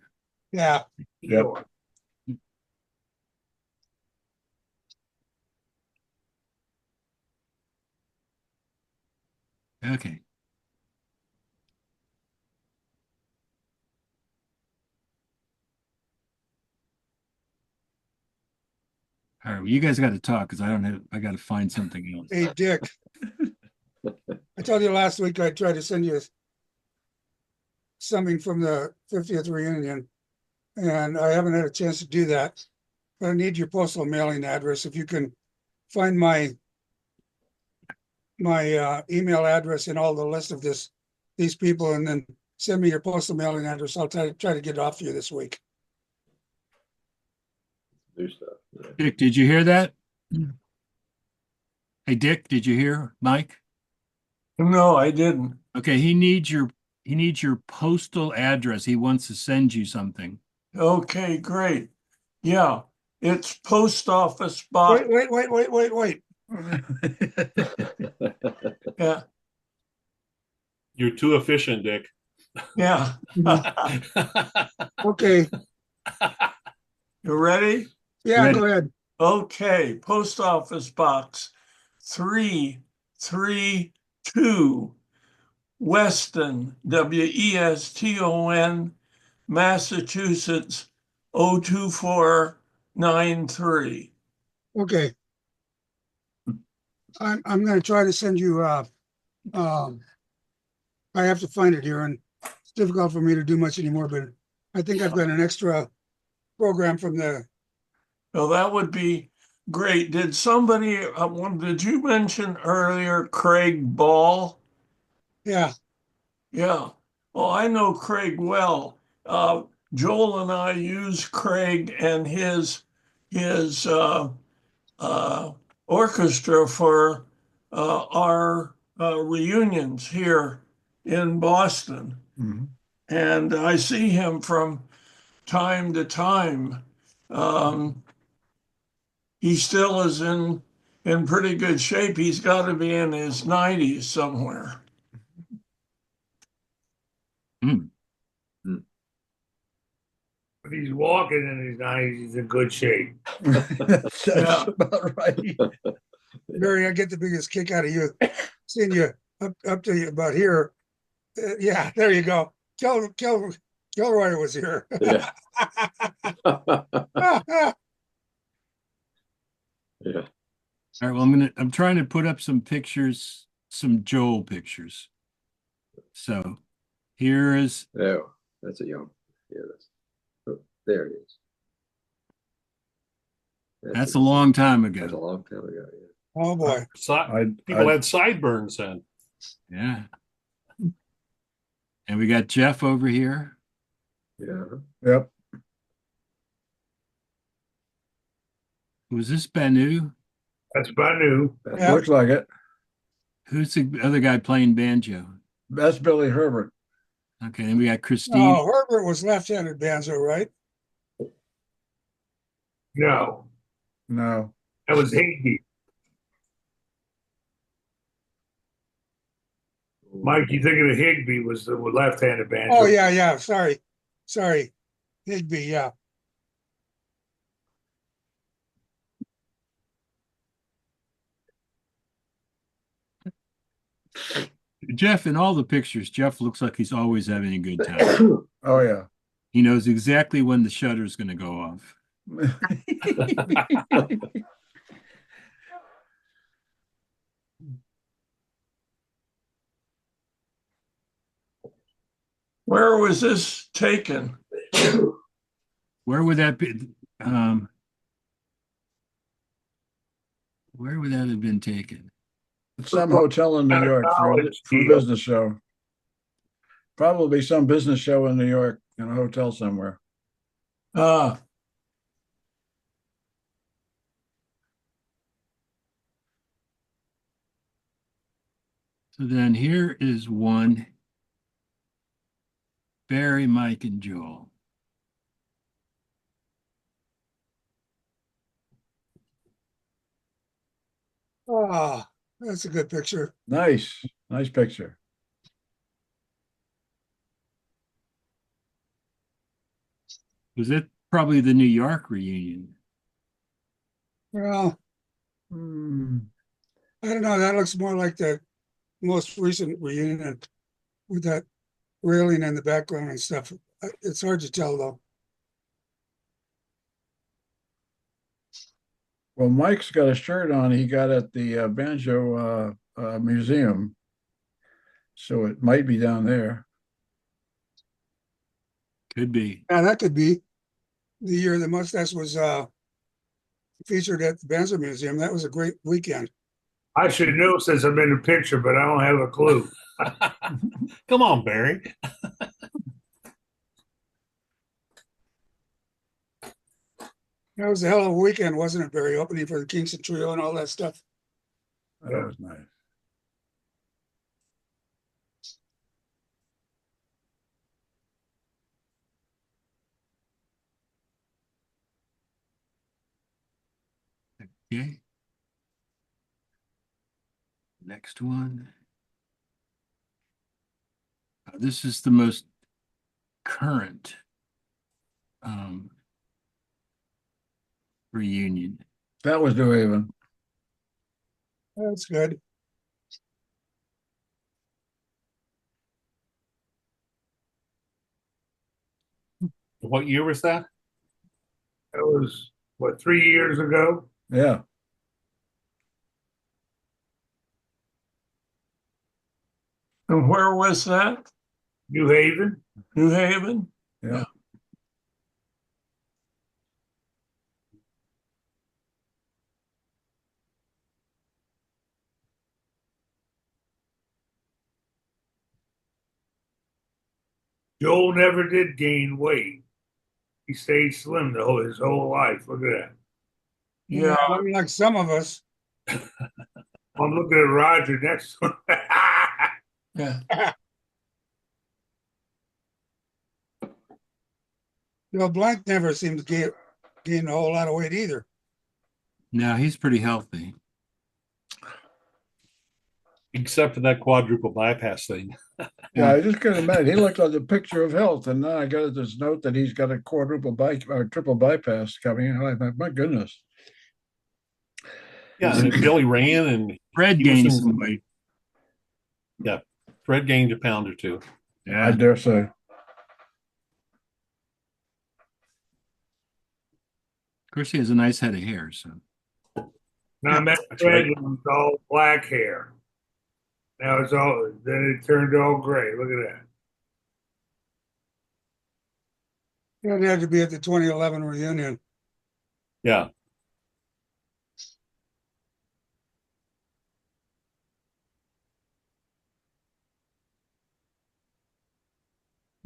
Speaker 5: Yeah.
Speaker 9: Yep.
Speaker 1: Okay. All right, well, you guys got to talk because I got to find something else.
Speaker 5: Hey Dick, I told you last week I tried to send you something from the 50th reunion, and I haven't had a chance to do that. But I need your postal mailing address. If you can find my email address in all the list of these people, and then send me your postal mailing address. I'll try to get it off to you this week.
Speaker 7: New stuff. Yeah.
Speaker 1: Dick, did you hear that? Hey, Dick, did you hear Mike?
Speaker 2: No, I didn't.
Speaker 1: Okay, he needs your postal address. He wants to send you something.
Speaker 2: Okay, great. Yeah, it's post office box.
Speaker 5: Wait.
Speaker 2: Yeah,
Speaker 3: You're too efficient, Dick.
Speaker 2: yeah.
Speaker 5: Okay.
Speaker 2: You ready?
Speaker 5: Yeah,
Speaker 1: Ready.
Speaker 5: go ahead.
Speaker 2: Okay, post office box 332, Weston, Weston, Massachusetts 02493.
Speaker 5: Okay. I'm gonna try to send you, I have to find it here and it's difficult for me to do much anymore, but I think I've got an extra program from the,
Speaker 2: Well, that would be great. Did somebody, did you mention earlier Craig Ball?
Speaker 5: yeah,
Speaker 2: Yeah. Well, I know Craig well. Joel and I use Craig and his orchestra for our reunions here in Boston.
Speaker 9: Mhm.
Speaker 2: And I see him from time to time. He still is in pretty good shape. He's got to be in his 90s somewhere.
Speaker 4: If he's walking in his 90s, he's in good shape.
Speaker 9: That's
Speaker 2: Yeah.
Speaker 9: about right.
Speaker 5: Barry, I get the biggest kick out of you, seeing you up to you about here. Yeah, there you go. Kilroy was here.
Speaker 7: Yeah. Yeah.
Speaker 1: All right, well, I'm trying to put up some pictures, some Joel pictures. So here is,
Speaker 7: Oh, that's a young. Yeah, oh, there it is.
Speaker 1: that's a long time
Speaker 7: That's a
Speaker 1: ago.
Speaker 7: long time ago.
Speaker 5: Oh, boy.
Speaker 3: People had sideburns then.
Speaker 1: Yeah. And we got Jeff over here.
Speaker 7: Yeah.
Speaker 9: Yep.
Speaker 1: Was this Banu?
Speaker 4: That's Banu.
Speaker 5: Yeah.
Speaker 9: Looks like it.
Speaker 1: Who's the other guy playing banjo?
Speaker 9: That's Billy Herbert.
Speaker 1: Okay, and we got Christine.
Speaker 5: Oh, Herbert was left-handed banjo, right?
Speaker 4: No,
Speaker 9: No.
Speaker 4: that was Higby. Mike, you thinking of Higby was the left-handed banjo?
Speaker 5: Oh, yeah. Sorry. Higby, yeah.
Speaker 1: Jeff, in all the pictures, Jeff looks like he's always having a good time.
Speaker 9: Oh, yeah.
Speaker 1: He knows exactly when the shutter's going to go off.
Speaker 2: Where was this taken?
Speaker 1: Where would that be? Where would that have been taken?
Speaker 9: Some hotel in New York for a business show. Probably some business show in New York in a hotel somewhere.
Speaker 2: Uh,
Speaker 1: So then here is one. Barry, Mike, and Joel.
Speaker 5: Oh, that's a good picture.
Speaker 9: Nice. Nice picture.
Speaker 1: Was it probably the New York reunion?
Speaker 5: Well,
Speaker 9: Hmm.
Speaker 5: I don't know. That looks more like the most recent reunion with that railing in the background and stuff. It's hard to tell, though.
Speaker 9: Well, Mike's got a shirt on he got at the Banjo Museum. So it might be down there.
Speaker 1: Could be.
Speaker 5: Yeah, that could be the year the mustache was featured at the Banjo Museum. That was a great weekend.
Speaker 4: I should know since I'm in the picture, but I don't have a clue.
Speaker 3: Come on, Barry.
Speaker 5: That was a hell of a weekend, wasn't it, Barry? Opening for the Kingston Trio and all that stuff.
Speaker 9: That was nice.
Speaker 1: Okay. Next one. This is the most current reunion.
Speaker 9: That was New Haven.
Speaker 5: That's good.
Speaker 3: What year was that?
Speaker 4: That was, what, 3 years ago?
Speaker 9: Yeah.
Speaker 2: And where was that?
Speaker 4: New Haven.
Speaker 2: New Haven?
Speaker 9: Yeah.
Speaker 4: Joel never did gain weight. He stayed slim his whole life. Look at that.
Speaker 2: Yeah.
Speaker 5: Like some of us.
Speaker 4: I'm looking at Roger next to him.
Speaker 2: Yeah.
Speaker 5: Bill Blank never seemed to gain a whole lot of weight either.
Speaker 1: No, he's pretty healthy.
Speaker 3: Except for that quadruple bypass thing.
Speaker 9: Yeah, I just couldn't imagine. He looked like the picture of health, and now I got this note that he's got a triple bypass coming in. I'm like, my goodness.
Speaker 3: Yeah, and Billy ran and
Speaker 1: Fred
Speaker 3: he was
Speaker 1: gained
Speaker 3: in-
Speaker 1: some weight.
Speaker 3: Yeah, Fred gained a pound or two.
Speaker 1: Yeah.
Speaker 9: I dare say.
Speaker 1: Of course, he has a nice head of hair. So
Speaker 4: Now I met Fred, it was all black hair. Now it's all, then it turned all gray. Look at that.
Speaker 5: It had to be at the 2011 reunion.
Speaker 3: Yeah.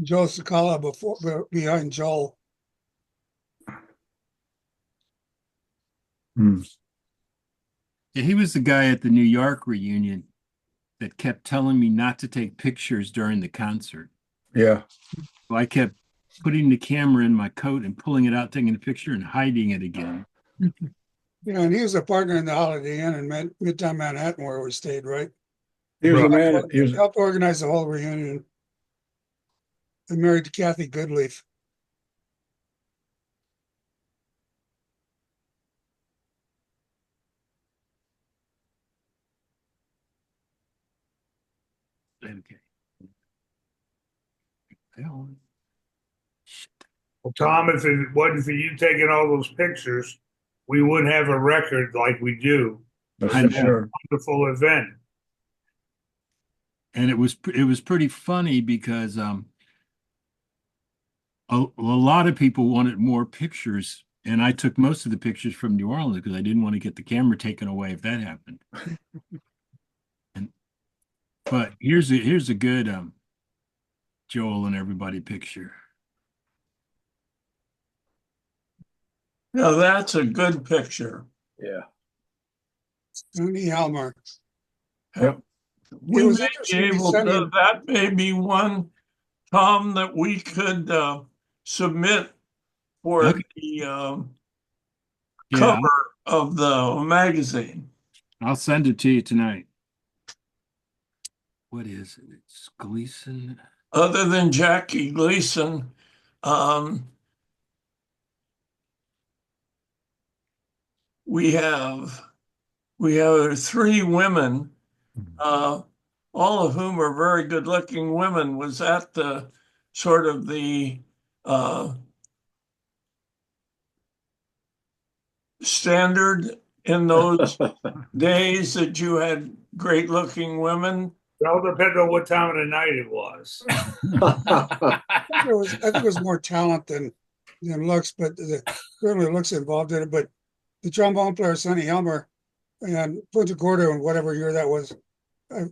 Speaker 5: Joe Sakala behind Joel.
Speaker 9: Hmm.
Speaker 1: yeah, he was the guy at the New York reunion that kept telling me not to take pictures during the concert.
Speaker 9: Yeah.
Speaker 1: So I kept putting the camera in my coat and pulling it out, taking a picture and hiding it again.
Speaker 5: Yeah, and he was a partner in the Holiday Inn in Midtown Manhattan where we stayed, right?
Speaker 9: He was a man. He was,
Speaker 5: Helped organize the whole reunion. And married to Kathy Goodleaf.
Speaker 1: Okay. Well,
Speaker 4: Well, Tom, if it wasn't for you taking all those pictures, we wouldn't have a record like we do.
Speaker 9: that's
Speaker 1: I
Speaker 9: for
Speaker 1: know.
Speaker 9: sure.
Speaker 4: Wonderful event.
Speaker 1: and it was pretty funny because a lot of people wanted more pictures, and I took most of the pictures from New Orleans because I didn't want to get the camera taken away if that happened. But here's a good Joel and everybody picture.
Speaker 2: Now that's a good picture.
Speaker 7: Yeah.
Speaker 5: Tony Helmer.
Speaker 9: Yep.
Speaker 2: We
Speaker 5: was
Speaker 2: may be
Speaker 5: interesting to
Speaker 2: able
Speaker 5: send
Speaker 2: to,
Speaker 5: him-
Speaker 2: that may be one, Tom, that we could submit for
Speaker 1: Okay.
Speaker 2: the
Speaker 1: Yeah,
Speaker 2: cover of the magazine.
Speaker 1: I'll send it to you tonight. What is it? It's Gleason.
Speaker 2: Other than Jackie Gleason, we have three women, all of whom are very good-looking women. Was that the sort of the standard in those days that you had great-looking women?
Speaker 4: It all depends on what time of the night it was.
Speaker 5: I think it was more talent than looks, but certainly looks involved in it. But the trombone player, Sonny Helmer, and Punta Gorda, and whatever year that was, I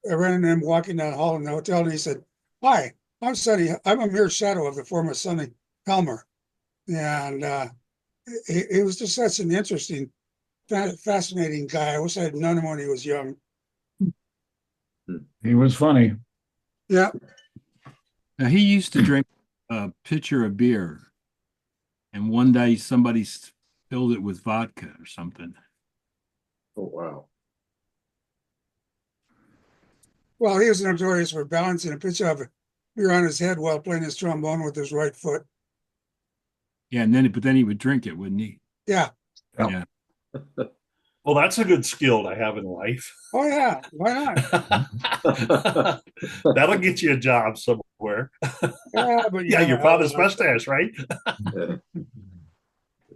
Speaker 5: ran into him walking down the hall in the hotel, and he said, "Hi, I'm Sonny. I'm a mere shadow of the former Sonny Helmer." And he was just such an interesting, fascinating guy. I wish I had known him when he was young.
Speaker 9: He was funny.
Speaker 5: Yeah.
Speaker 1: Now, he used to drink a pitcher of beer, and one day somebody filled it with vodka or something.
Speaker 7: Oh, wow.
Speaker 5: Well, he was notorious for balancing a pitch of beer on his head while playing his trombone with his right foot.
Speaker 1: Yeah, but then he would drink it, wouldn't he?
Speaker 5: Yeah.
Speaker 1: Yeah.
Speaker 3: Well, that's a good skill to have in life.
Speaker 5: Oh, yeah. Why not?
Speaker 3: That'll get you a job somewhere.
Speaker 5: Yeah, but
Speaker 3: Yeah, your father's mustache, right?
Speaker 7: Yeah.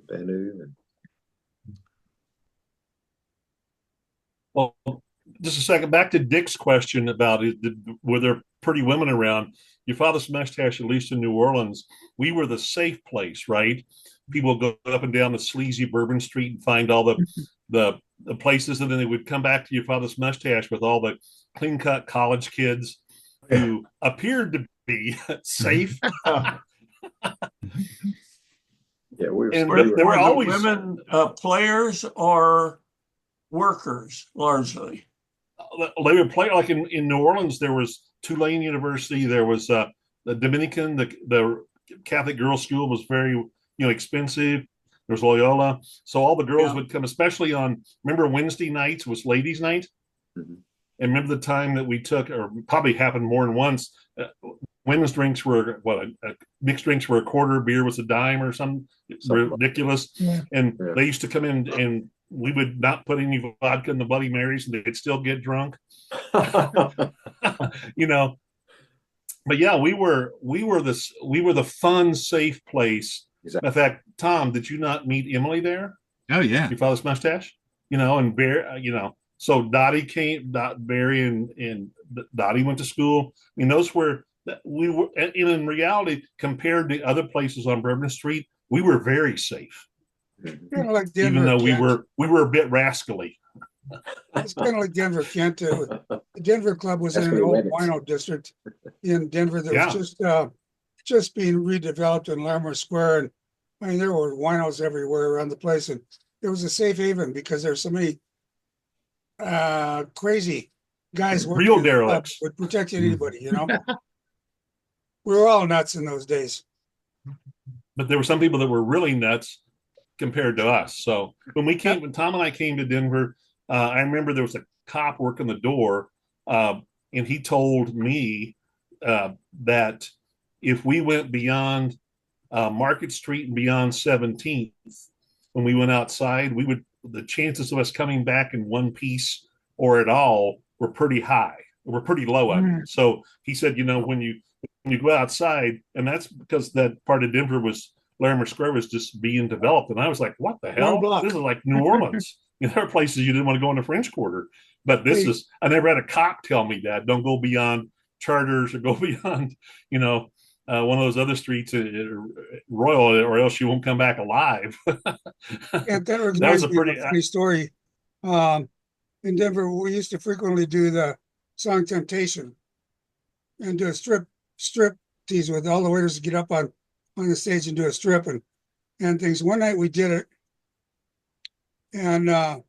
Speaker 7: Banu and
Speaker 3: Well, just a second, back to Dick's question about were there pretty women around? Your father's mustache, at least in New Orleans, we were the safe place, right? People go up and down the sleazy Bourbon Street and find all the places, and then they would come back to your father's mustache with all the clean cut college kids who appeared to be safe.
Speaker 7: Yeah,
Speaker 3: And
Speaker 2: Were,
Speaker 3: there were
Speaker 2: were the
Speaker 3: always
Speaker 2: women players or workers largely?
Speaker 3: they would play like in New Orleans. There was Tulane University. There was the Dominican, the Catholic girls' school was very expensive. There was Loyola, so all the girls
Speaker 2: Yeah.
Speaker 3: would come, especially on. Remember Wednesday nights was ladies' night,
Speaker 7: Mhm.
Speaker 3: and remember the time that we took, or probably happened more than once. Women's drinks were mixed drinks were a quarter, beer was a dime or something
Speaker 7: Something like
Speaker 3: ridiculous.
Speaker 8: Yeah.
Speaker 3: And
Speaker 7: Yeah.
Speaker 3: they used to come in and we would not put any vodka in the Bloody Marys and they'd still get drunk. you know, but yeah, we were the fun, safe place.
Speaker 7: Exactly.
Speaker 3: In fact, Tom, did you not meet Emily there?
Speaker 1: Oh yeah.
Speaker 3: Your father's mustache, and Barry, so Dottie came, Barry and Dottie went to school. I mean, those were we were, and in reality, compared to other places on Bourbon Street, we were very safe,
Speaker 5: Kind of like Denver.
Speaker 3: even though
Speaker 5: Kent.
Speaker 3: we were a bit rascally.
Speaker 5: It's kind of like Denver, Kent. The Denver Club was
Speaker 7: That's
Speaker 5: in an
Speaker 7: where
Speaker 5: old
Speaker 7: the
Speaker 5: wino district in Denver that
Speaker 3: Yeah.
Speaker 5: was just being redeveloped in Larimer Square. And I mean, there were winos everywhere around the place. And it was a safe haven because there's so many crazy guys working
Speaker 3: Real
Speaker 5: in the club
Speaker 3: derelicts.
Speaker 5: would protect anybody, We were all nuts in those days.
Speaker 3: But there were some people that were really nuts compared to us. So when Tom and I came to Denver, I remember there was a cop working the door, and he told me that if we went beyond Market Street and beyond 17th, when we went outside, the chances of us coming back in one piece or at all were pretty high. Were pretty low. So he said, when you go outside, and that's because that part of Denver Larimer Square was just being developed. And I was like, what the hell?
Speaker 5: block.
Speaker 3: This is like New Orleans. There are places you didn't want to go in the French Quarter. But I never had a cop tell me that. Don't go beyond Charters or go beyond, one of those other streets, Royal, or else you won't come back alive.
Speaker 5: And that
Speaker 3: was
Speaker 5: reminds
Speaker 3: a
Speaker 5: me of
Speaker 3: pretty-
Speaker 5: a funny story. In Denver, we used to frequently do the song Temptation and do a strip tease with all the waiters to get up on the stage and do a strip and things. One night we did it, and I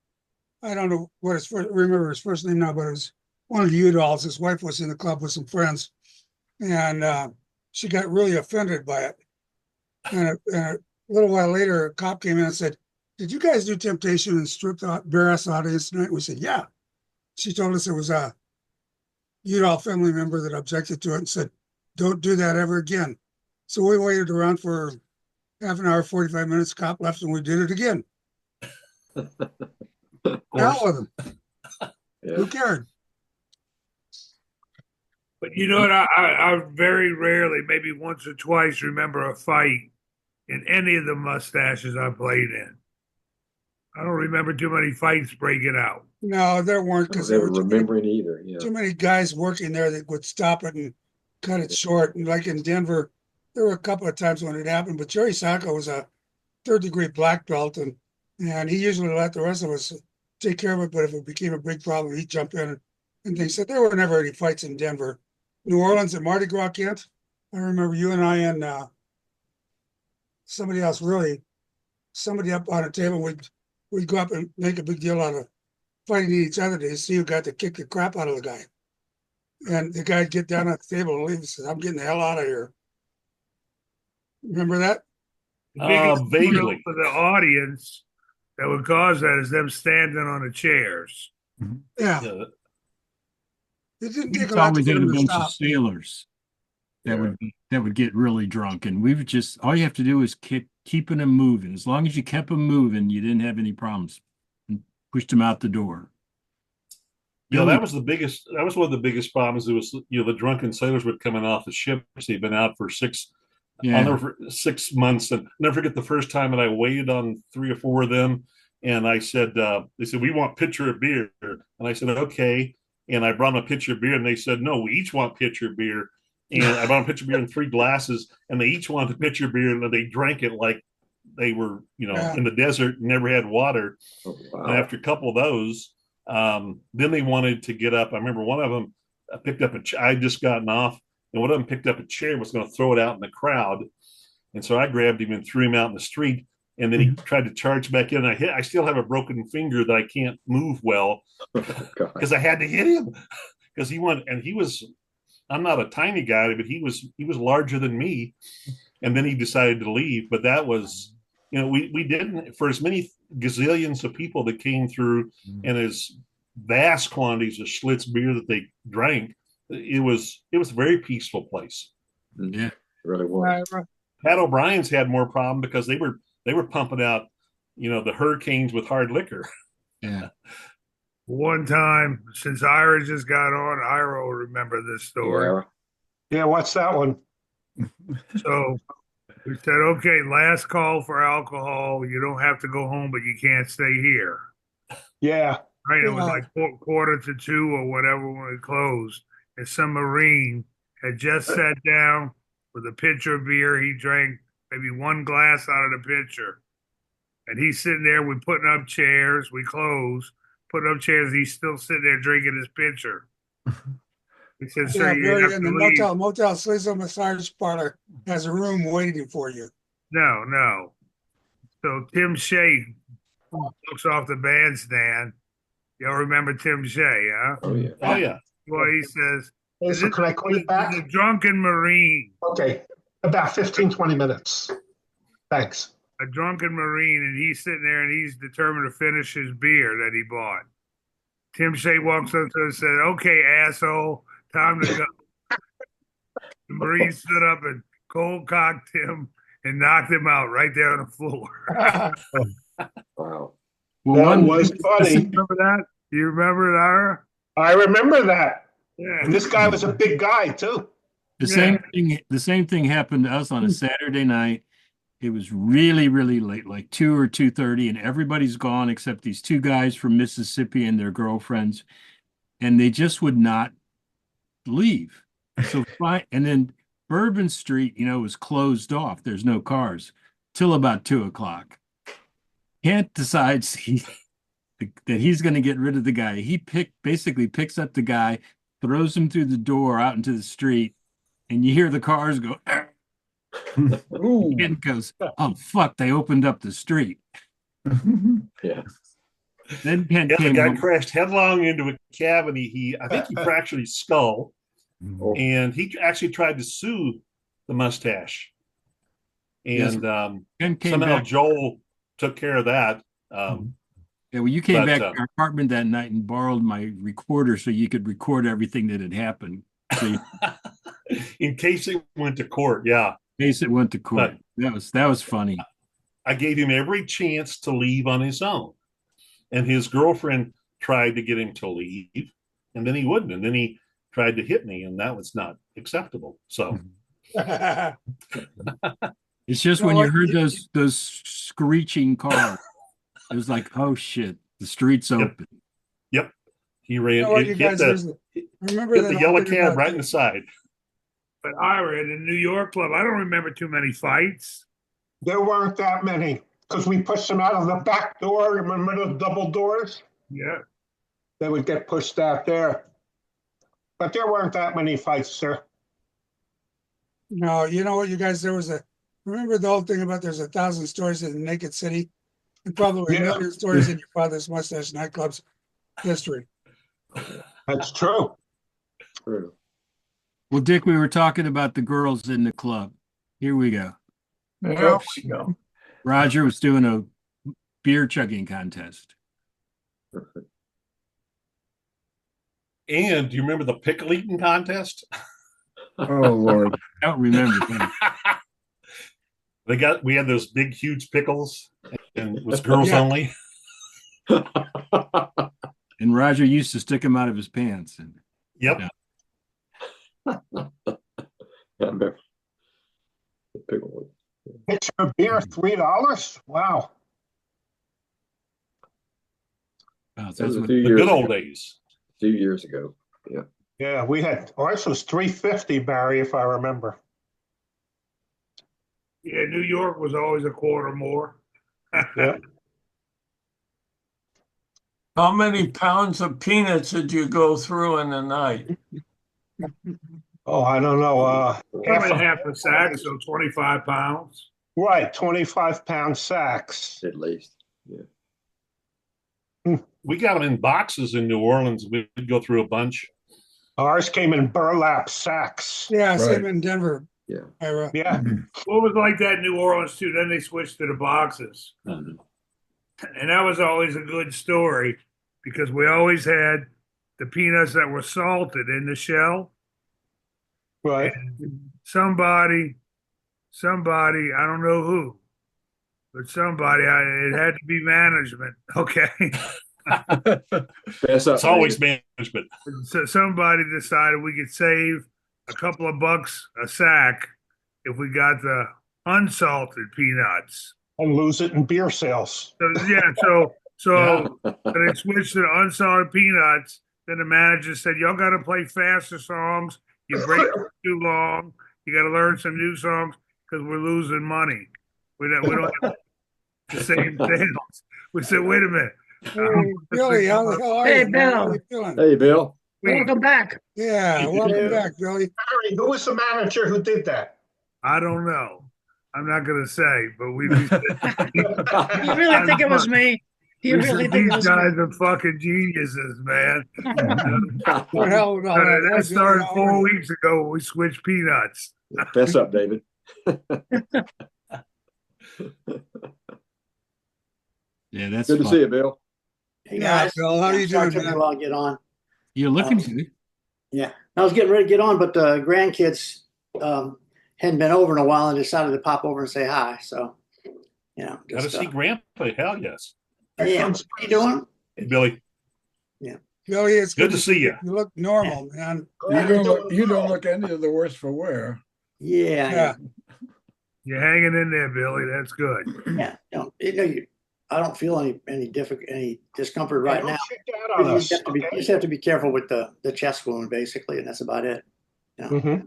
Speaker 5: don't know what remember his first name now, but it was one of the Udalls. His wife was in the club with some friends, and she got really offended by it. And a little while later, a cop came in and said, "Did you guys do Temptation and stripped out bare ass audience tonight?" We said, "Yeah." She told us it was a Udall family member that objected to it and said, "Don't do that ever again." So we waited around for half an hour, 45 minutes. Cop left, and we did it again. Hell with him.
Speaker 7: Yeah.
Speaker 5: Who cared?
Speaker 4: But you know what? I very rarely, maybe once or twice, remember a fight in any of the mustaches I played in. I don't remember too many fights breaking out.
Speaker 5: No, there weren't
Speaker 7: I
Speaker 5: because
Speaker 7: don't
Speaker 5: there
Speaker 7: ever
Speaker 5: were
Speaker 7: remembering either. Yeah.
Speaker 5: too many guys working there that would stop it and cut it short. And like in Denver, there were a couple of times when it happened, but Jerry Sacco was a third-degree black belt, and he usually let the rest of us take care of it. But if it became a big problem, he'd jump in and things. So there were never any fights in Denver. New Orleans and Mardi Gras, Kent. I remember you and I and somebody else, somebody up on a table, we'd go up and make a big deal out of fighting each other to see who got to kick the crap out of the guy. And the guy'd get down at the table and leave and say, "I'm getting the hell out of here." Remember that?
Speaker 4: The biggest
Speaker 3: Vaguely.
Speaker 4: kudo for the audience that would cause that is them standing on the chairs.
Speaker 5: Yeah.
Speaker 3: Yeah.
Speaker 5: It didn't
Speaker 1: We
Speaker 5: take a lot to
Speaker 1: always
Speaker 5: get
Speaker 1: had a
Speaker 5: him to
Speaker 1: bunch
Speaker 5: stop.
Speaker 1: of sailors that
Speaker 7: Yeah.
Speaker 1: would get really drunk, and we would just all you have to do is keeping them moving. As long as you kept them moving, you didn't have any problems. And pushed them out the door.
Speaker 3: Yeah, that was one of the biggest problems. It was, the drunken sailors would come in off the ships. They'd been out for 6
Speaker 1: Yeah.
Speaker 3: 6 months. And I'll never forget the first time that I waited on 3 or 4 of them. And I said, they said, we want pitcher of beer. And I said, okay. And I brought them a pitcher of beer, and they said, no, we each want pitcher of beer. And I brought them a pitcher of beer in 3 glasses, and they each wanted a pitcher of beer, and they drank it like they were, in the desert and never had water.
Speaker 7: Oh, wow.
Speaker 3: And after a couple of those, then they wanted to get up. I remember one of them picked up I'd just gotten off, and one of them picked up a chair and was going to throw it out in the crowd. And so I grabbed him and threw him out in the street. And then he tried to charge back in. I still have a broken finger that I can't move well because I had to hit him because I'm not a tiny guy, but he was larger than me. And then he decided to leave. But that was, we didn't, for as many gazillions of people that came through and as vast quantities of Schlitz beer that they drank, it was a very peaceful place.
Speaker 1: Yeah,
Speaker 7: It really was.
Speaker 3: Pat O'Brien's had more problem because they were pumping out, the hurricanes with hard liquor.
Speaker 1: yeah.
Speaker 4: One time, since Ira just got on, Ira will remember this story.
Speaker 11: Yeah, what's that one?
Speaker 4: So we said, okay, last call for alcohol. You don't have to go home, but you can't stay here.
Speaker 11: Yeah.
Speaker 4: Right? It was like 1:45 or whatever when we closed. And some Marine had just sat down with a pitcher of beer. He drank maybe 1 glass out of the pitcher. And he's sitting there. We're putting up chairs. We close, putting up chairs. He's still sitting there drinking his pitcher. He said, sir, you have to
Speaker 5: and the
Speaker 4: leave.
Speaker 5: Motel Sizzle massage parlor has a room waiting for you.
Speaker 4: No. So Tim Shea looks off the bandstand. Y'all remember Tim Shea, huh?
Speaker 7: Oh, yeah.
Speaker 3: Oh, yeah.
Speaker 4: Well, he says,
Speaker 11: Hey, so can I call you back?
Speaker 4: the drunken Marine.
Speaker 11: Okay, about 15, 20 minutes. Thanks.
Speaker 4: A drunken Marine, and he's sitting there and he's determined to finish his beer that he bought. Tim Shea walks up to him and said, okay, asshole, time to go. The Marine stood up and cold cocked him and knocked him out right there on the floor.
Speaker 7: Wow.
Speaker 1: Well,
Speaker 11: That
Speaker 1: one
Speaker 11: was funny.
Speaker 4: Remember that? You remember it, Ira?
Speaker 11: I remember that.
Speaker 4: Yeah.
Speaker 11: And this guy was a big guy, too.
Speaker 1: the same thing happened to us on a Saturday night. It was really, really late, like 2 or 2:30, and everybody's gone except these 2 guys from Mississippi and their girlfriends, and they just would not leave. So fine, and then Bourbon Street, was closed off. There's no cars till about 2:00. Kent decides that he's going to get rid of the guy. He basically picks up the guy, throws him through the door out into the street, and you hear the cars go. Kent goes, oh fuck! They opened up the street.
Speaker 7: Yeah.
Speaker 1: Then Kent
Speaker 3: The
Speaker 1: came
Speaker 3: guy
Speaker 1: home.
Speaker 3: crashed headlong into a cab, and I think he fractured his skull, and he actually tried to sue the mustache. And
Speaker 1: Kent came
Speaker 3: somehow
Speaker 1: back.
Speaker 3: Joel took care of that.
Speaker 1: Yeah, well, you came
Speaker 3: But,
Speaker 1: back to our apartment that night and borrowed my recorder so you could record everything that had happened. So
Speaker 3: in case it went to court, yeah.
Speaker 1: in case it went to court. That was funny.
Speaker 3: I gave him every chance to leave on his own. And his girlfriend tried to get him to leave, and then he wouldn't. And then he tried to hit me, and that was not acceptable. So
Speaker 1: It's just when you heard those screeching cars, it was like, oh shit, the street's open.
Speaker 3: Yep. He ran
Speaker 5: You guys, remember
Speaker 3: hit
Speaker 5: that
Speaker 3: the yellow
Speaker 5: whole thing
Speaker 3: cab
Speaker 5: about
Speaker 3: right in the side.
Speaker 4: But Ira, in the New York club, I don't remember too many fights.
Speaker 11: There weren't that many because we pushed them out of the back door. Remember the double doors?
Speaker 4: Yeah.
Speaker 11: They would get pushed out there. But there weren't that many fights, sir.
Speaker 5: No, you know what, you guys, remember the whole thing about there's 1,000 stories in Naked City? And probably a
Speaker 11: Yeah.
Speaker 5: million stories in your father's mustache nightclub's history.
Speaker 11: That's true.
Speaker 7: True.
Speaker 1: Well, Dick, we were talking about the girls in the club. Here we go.
Speaker 9: Yeah.
Speaker 1: Roger was doing a beer chugging contest.
Speaker 3: And do you remember the pickle eating contest?
Speaker 9: Oh Lord.
Speaker 1: I don't remember that.
Speaker 3: We had those big, huge pickles, and it was girls
Speaker 5: Yeah.
Speaker 3: only.
Speaker 1: And Roger used to stick them out of his pants. And
Speaker 3: Yep.
Speaker 1: Yeah.
Speaker 7: Yeah, I remember. The pickle one.
Speaker 11: Pitcher of beer, $3? Wow.
Speaker 1: Oh,
Speaker 7: That
Speaker 1: that's
Speaker 7: was a
Speaker 1: what,
Speaker 7: few
Speaker 3: The
Speaker 7: years
Speaker 3: good old
Speaker 7: ago.
Speaker 3: days.
Speaker 7: A few years ago.
Speaker 11: Yeah, we had, ours was 350, Barry, if I remember.
Speaker 4: Yeah, New York was always a quarter more.
Speaker 11: Yeah.
Speaker 2: How many pounds of peanuts did you go through in a night?
Speaker 11: Oh, I don't know,
Speaker 4: Come in half a sack, so 25 pounds.
Speaker 11: right, 25-pound sacks.
Speaker 7: At least.
Speaker 3: We got them in boxes in New Orleans. We'd go through a bunch.
Speaker 11: Ours came in burlap sacks.
Speaker 5: Yeah, same
Speaker 9: Right.
Speaker 5: in Denver,
Speaker 7: Yeah.
Speaker 5: Ira.
Speaker 11: Yeah,
Speaker 4: Well, it was like that in New Orleans too. Then they switched to the boxes. And that was always a good story because we always had the peanuts that were salted in the shell.
Speaker 11: right.
Speaker 4: Somebody, I don't know who, but somebody, it had to be management. Okay.
Speaker 7: Fess up,
Speaker 3: It's always
Speaker 7: David.
Speaker 3: management.
Speaker 4: So somebody decided we could save a couple of bucks a sack if we got the unsalted peanuts.
Speaker 11: And lose it in beer sales.
Speaker 4: So yeah, so when they switched to the unsalted peanuts, then the manager said, "Y'all got to play faster songs. You break it too long. You got to learn some new songs because we're losing money. We don't have the same sales." We said, "Wait a minute."
Speaker 5: Hey, Billy, how the hell are
Speaker 8: Hey,
Speaker 5: you? man? How
Speaker 8: Bill.
Speaker 5: you feeling?
Speaker 7: Hey, Bill.
Speaker 8: Welcome back.
Speaker 5: Yeah, welcome back, Billy.
Speaker 11: Barry, who was the manager who did that?
Speaker 4: I don't know. I'm not going to say, but we said,
Speaker 8: You really think it was me? You
Speaker 4: we
Speaker 8: really
Speaker 4: said
Speaker 8: think it
Speaker 4: these
Speaker 8: was
Speaker 4: guys
Speaker 8: me?
Speaker 4: are fucking geniuses, man.
Speaker 5: What hell with all that?
Speaker 4: That started 4 weeks ago when we switched peanuts.
Speaker 7: Fess up, David.
Speaker 1: yeah, that's
Speaker 7: Good to
Speaker 1: fun.
Speaker 7: see you, Bill.
Speaker 12: Hey
Speaker 5: Yeah,
Speaker 12: guys,
Speaker 5: Bill, how you
Speaker 12: sorry
Speaker 5: doing,
Speaker 12: it took me
Speaker 5: man?
Speaker 12: a while to get on.
Speaker 1: You're looking
Speaker 12: Um,
Speaker 1: good.
Speaker 12: Yeah, I was getting ready to get on, but the grandkids hadn't been over in a while and decided to pop over and say hi. So,
Speaker 3: Got to
Speaker 12: just,
Speaker 3: see Grandpa. Hell yes.
Speaker 12: yeah, what are you doing?
Speaker 3: Hey, Billy,
Speaker 5: Billy, it's
Speaker 3: good to see you.
Speaker 5: You look normal, man.
Speaker 9: You don't look any of the worse for wear.
Speaker 12: Yeah,
Speaker 5: Yeah.
Speaker 4: You're hanging in there, Billy. That's good.
Speaker 12: yeah. I don't feel any discomfort right
Speaker 11: Don't
Speaker 12: now.
Speaker 11: check out on
Speaker 12: You
Speaker 11: us,
Speaker 12: just,
Speaker 11: okay?
Speaker 12: you just have to be careful with the chest wound, basically, and that's about it.
Speaker 11: Mhm.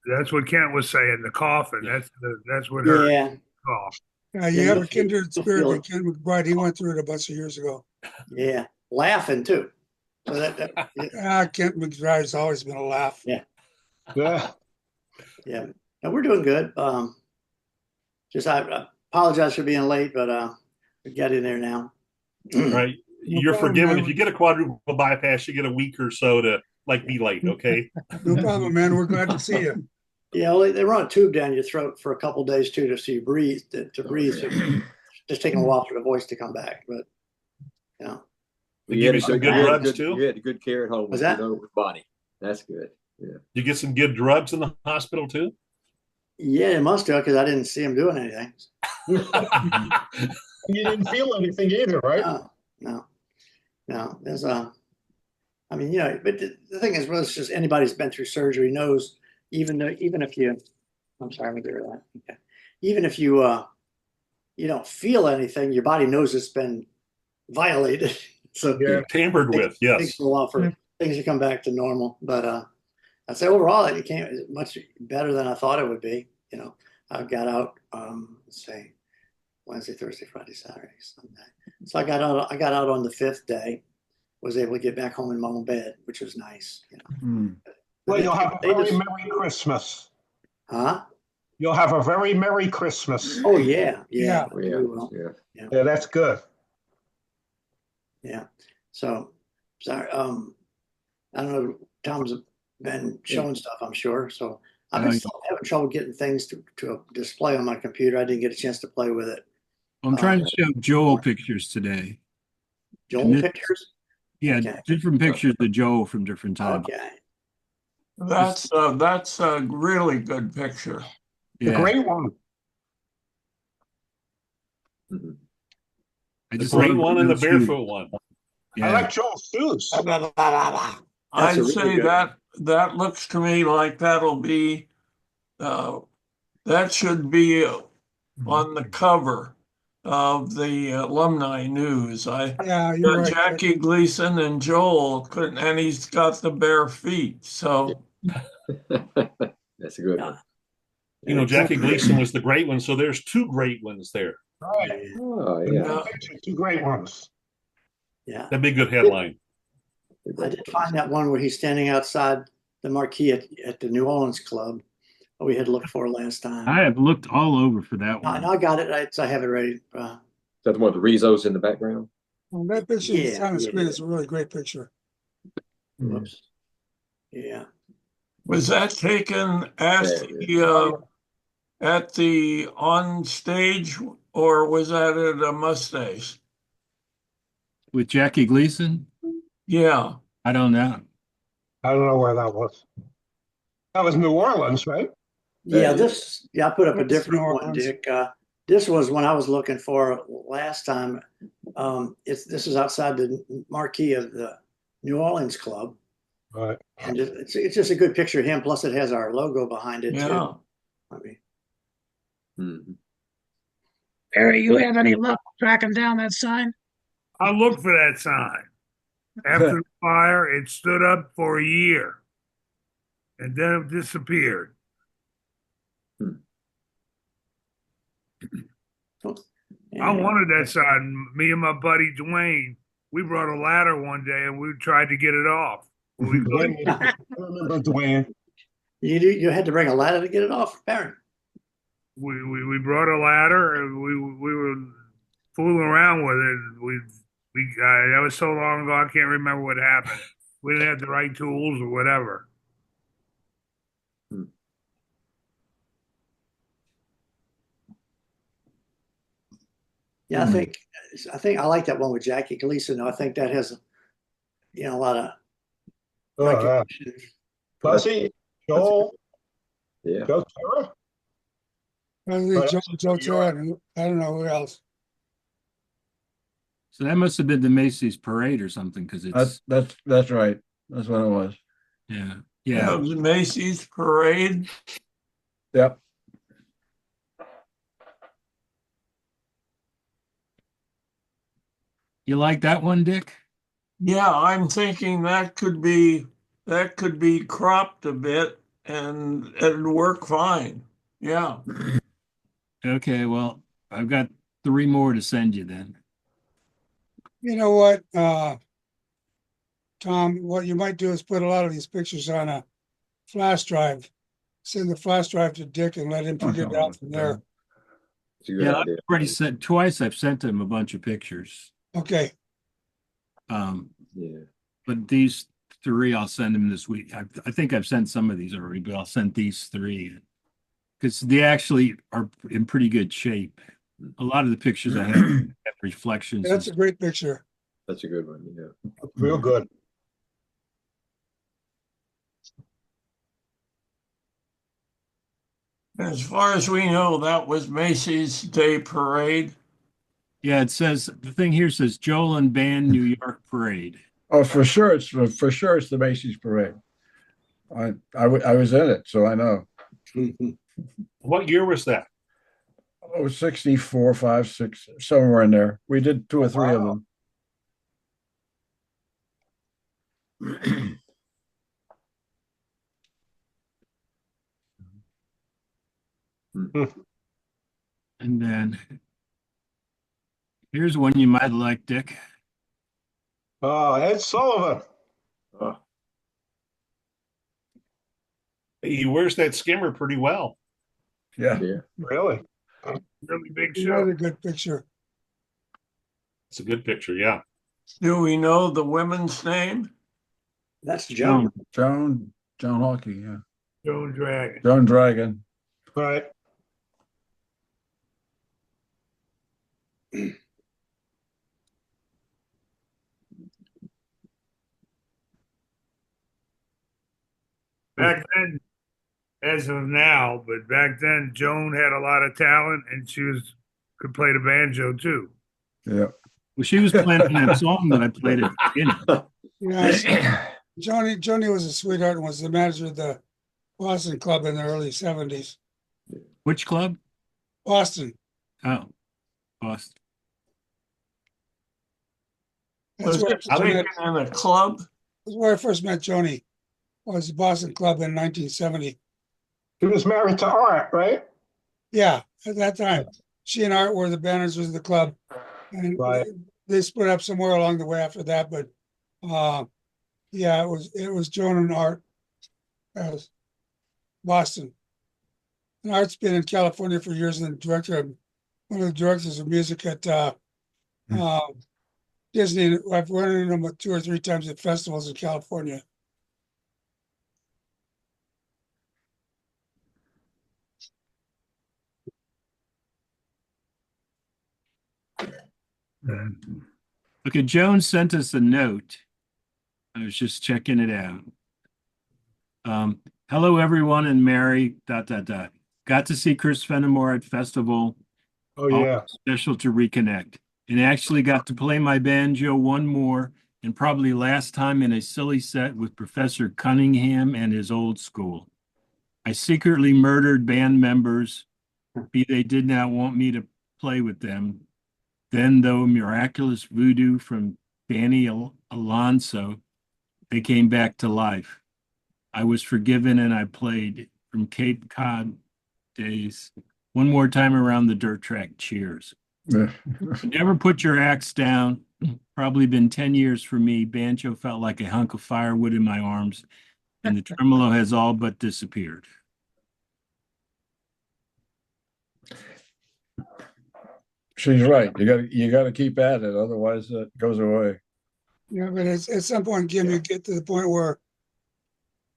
Speaker 4: That's what Kent was saying. The coughing. That's what hurt.
Speaker 12: Yeah,
Speaker 4: Cough.
Speaker 5: You
Speaker 12: Yeah,
Speaker 5: have
Speaker 12: you'll
Speaker 5: a kindred
Speaker 12: you'll
Speaker 5: spirit
Speaker 12: feel
Speaker 5: with
Speaker 12: it.
Speaker 5: Ken McBride. He went through it a bunch of years ago.
Speaker 12: yeah. Laughing too. So
Speaker 5: Kent McBride's always been a laugh.
Speaker 12: Yeah.
Speaker 11: Yeah.
Speaker 12: yeah. No, we're doing good. Just I apologize for being late, but we got in there now.
Speaker 3: Right. You're
Speaker 5: problem,
Speaker 3: forgiven.
Speaker 5: man.
Speaker 3: If you get a quadruple bypass, you get a week or so to be late. Okay.
Speaker 5: No problem, man. We're glad to see you.
Speaker 12: Yeah, well, they run a tube down your throat for a couple of days too, so you breathe to breathe. So just taking a while for the voice to come back, but
Speaker 3: They give you some good drugs too.
Speaker 7: You had good care at home
Speaker 12: Was
Speaker 7: with
Speaker 12: that?
Speaker 7: your body. That's good. Yeah.
Speaker 3: You get some good drugs in the hospital too.
Speaker 12: yeah, it must have because I didn't see him doing anything.
Speaker 11: You didn't feel anything either, right?
Speaker 12: No. There's I mean, but the thing is, well, it's just anybody who's been through surgery knows. Even if you, I'm sorry, I'm gonna get rid of that. Okay. Even if you you don't feel anything, your body knows it's been violated. So
Speaker 11: Yeah.
Speaker 3: Tampered with.
Speaker 12: It
Speaker 3: Yes.
Speaker 12: takes a while for things to come back to normal. But I'd say overall, it came much better than I thought it would be. I got out, let's say, Wednesday, Thursday, Friday, Saturday, Sunday. So I got out on the 5th day. Was able to get back home in my own bed, which was nice.
Speaker 11: Well, you'll have a
Speaker 12: They
Speaker 11: very
Speaker 12: just-
Speaker 11: Merry Christmas.
Speaker 12: Huh?
Speaker 11: You'll have a very Merry Christmas.
Speaker 12: Oh yeah.
Speaker 5: Yeah.
Speaker 7: Yeah.
Speaker 12: we will.
Speaker 7: Yeah.
Speaker 11: Yeah, that's good.
Speaker 12: Yeah. So sorry. I don't know. Tom's been showing stuff, I'm sure. So I've been still having trouble getting things to a display on my computer. I didn't get a chance to play with it.
Speaker 1: I'm trying to show Joel pictures today.
Speaker 12: Joel
Speaker 1: this-
Speaker 12: pictures.
Speaker 1: Yeah,
Speaker 12: Okay.
Speaker 1: different pictures of Joel from different times.
Speaker 12: Okay.
Speaker 2: That's a really good picture.
Speaker 11: A
Speaker 1: Yeah,
Speaker 11: great one.
Speaker 1: I
Speaker 3: The
Speaker 1: just
Speaker 3: great
Speaker 1: love
Speaker 3: one and the
Speaker 1: those shoes.
Speaker 3: barefoot one.
Speaker 1: Yeah.
Speaker 11: I like Joel's shoes.
Speaker 2: I'd
Speaker 7: a really
Speaker 2: say
Speaker 7: good
Speaker 2: that looks to me like that'll be that should be on the cover of the alumni news.
Speaker 5: Yeah, you're right.
Speaker 2: Jackie Gleason and Joel couldn't, and he's got the bare feet. So
Speaker 7: That's a good one.
Speaker 3: You know, Jackie Gleason was the great one, so there's two great ones there.
Speaker 11: Right.
Speaker 7: Oh, yeah.
Speaker 11: Two great ones.
Speaker 12: Yeah.
Speaker 3: That'd be a good headline.
Speaker 12: I did find that one where he's standing outside the marquee at the New Orleans club we had looked for last time.
Speaker 1: I have looked all over for that
Speaker 12: I
Speaker 1: one.
Speaker 12: know I got it. I have it ready.
Speaker 7: Is that the one with the Rizos in the background?
Speaker 5: Well, that picture that's
Speaker 12: Yeah,
Speaker 5: on the screen
Speaker 12: yeah.
Speaker 5: is a really great picture.
Speaker 12: Whoops. Yeah.
Speaker 2: was that taken at the on stage, or was that at a mustache?
Speaker 1: With Jackie Gleason?
Speaker 2: Yeah.
Speaker 1: I don't know.
Speaker 11: I don't know where that was. That was New Orleans, right?
Speaker 12: Yeah, I put up a
Speaker 5: That's
Speaker 12: different
Speaker 5: New
Speaker 12: one,
Speaker 5: Orleans.
Speaker 12: Dick. This was one I was looking for last time. This is outside the marquee of the New Orleans club.
Speaker 11: Right.
Speaker 12: And it's just a good picture of him. Plus, it has our logo behind it
Speaker 2: Yeah.
Speaker 12: too. I mean,
Speaker 7: Mhm.
Speaker 8: Barry, you have any luck tracking down that sign?
Speaker 4: I looked for that sign. After the fire, it stood up for a year. And then it disappeared. I wanted that sign. Me and my buddy Dwayne, we brought a ladder one day and we tried to get it off. We couldn't.
Speaker 11: I remember Dwayne.
Speaker 12: You had to bring a ladder to get it off, Baron.
Speaker 4: We brought a ladder and we were fooling around with it. That was so long ago I can't remember what happened. We didn't have the right tools or whatever.
Speaker 12: Yeah, I think I like that one with Jackie Gleason. I think that has, a lot of recognition.
Speaker 11: Fuzzy, Joel,
Speaker 7: Yeah.
Speaker 11: Joe Terra.
Speaker 5: Probably Joe Terra, and I don't know who else.
Speaker 1: So that must have been the Macy's parade or something, because it's
Speaker 9: That's right. That's what it was.
Speaker 1: yeah.
Speaker 2: That
Speaker 1: Yeah.
Speaker 2: was Macy's parade.
Speaker 9: Yep.
Speaker 1: You like that one, Dick?
Speaker 2: Yeah, I'm thinking that could be cropped a bit and it'd work fine. Yeah.
Speaker 1: Okay, well, I've got 3 more to send you then.
Speaker 5: You know what, Tom, what you might do is put a lot of these pictures on a flash drive. Send the flash drive to Dick and let him figure it out from there.
Speaker 7: It's a good
Speaker 1: Yeah, I've
Speaker 7: idea.
Speaker 1: already sent twice. I've sent him a bunch of pictures.
Speaker 5: Okay.
Speaker 7: Yeah.
Speaker 1: But these 3 I'll send him this week. I think I've sent some of these already, but I'll send these 3 because they actually are in pretty good shape. A lot of the pictures I have reflections.
Speaker 5: That's a great picture.
Speaker 7: That's a good one. Yeah.
Speaker 11: Real good.
Speaker 2: As far as we know, that was Macy's Day Parade.
Speaker 1: Yeah, it says the thing here says Joel and Band New York Parade.
Speaker 9: Oh, for sure it's the Macy's parade. I was in it, so I know.
Speaker 3: What year was that?
Speaker 9: Oh, 64, 5, 6, somewhere in there. We did 2 or 3 of them.
Speaker 1: And then here's one you might like, Dick.
Speaker 11: Ed Sullivan.
Speaker 3: He wears that skimmer pretty well.
Speaker 9: Yeah.
Speaker 7: Yeah.
Speaker 11: Really?
Speaker 4: Really big
Speaker 5: Another
Speaker 4: show.
Speaker 5: good picture.
Speaker 3: It's a good picture. Yeah.
Speaker 2: Do we know the women's name?
Speaker 12: That's Joan.
Speaker 9: Joan Hawkey, yeah.
Speaker 4: Joan Dragon.
Speaker 9: Joan Dragon.
Speaker 11: Right.
Speaker 4: Back then, as of now, but back then Joan had a lot of talent and could play the banjo too.
Speaker 9: Yeah.
Speaker 1: Well, she was playing that song that I played at the beginning.
Speaker 5: Yeah, Joni was a sweetheart and was the manager of the Boston club in the early 70s.
Speaker 1: Which club?
Speaker 5: Boston.
Speaker 1: Oh, Boston.
Speaker 5: That's
Speaker 2: Was
Speaker 5: where,
Speaker 2: it taken in a club?
Speaker 5: that's where I first met Joni. Was the Boston Club in 1970.
Speaker 11: He was married to Art, right?
Speaker 5: Yeah, at that time, she and Art were the banners of the club, and
Speaker 11: Right.
Speaker 5: they split up somewhere along the way after that. But yeah, it was Joan and Art as Boston. And Art's been in California for years and one of the directors of music at Disney. I've run into him 2 or 3 times at festivals in California.
Speaker 1: Okay, Joan sent us a note. I was just checking it out. Hello, everyone, and Mary, ... Got to see Chris Fenimore at festival.
Speaker 11: Oh, yeah.
Speaker 1: Special to reconnect. And actually got to play my banjo one more and probably last time in a silly set with Professor Cunningham and his old school. I secretly murdered band members, be they did not want me to play with them. Then, though miraculous voodoo from Danny Alonso, they came back to life. I was forgiven and I played from Cape Cod days. One more time around the dirt track, cheers. Never put your axe down. Probably been 10 years for me. Banjo felt like a hunk of firewood in my arms, and the tremolo has all but disappeared.
Speaker 9: She's right. You got to keep at it, otherwise it goes away.
Speaker 5: Yeah, but at some point, Kim, you get to the point where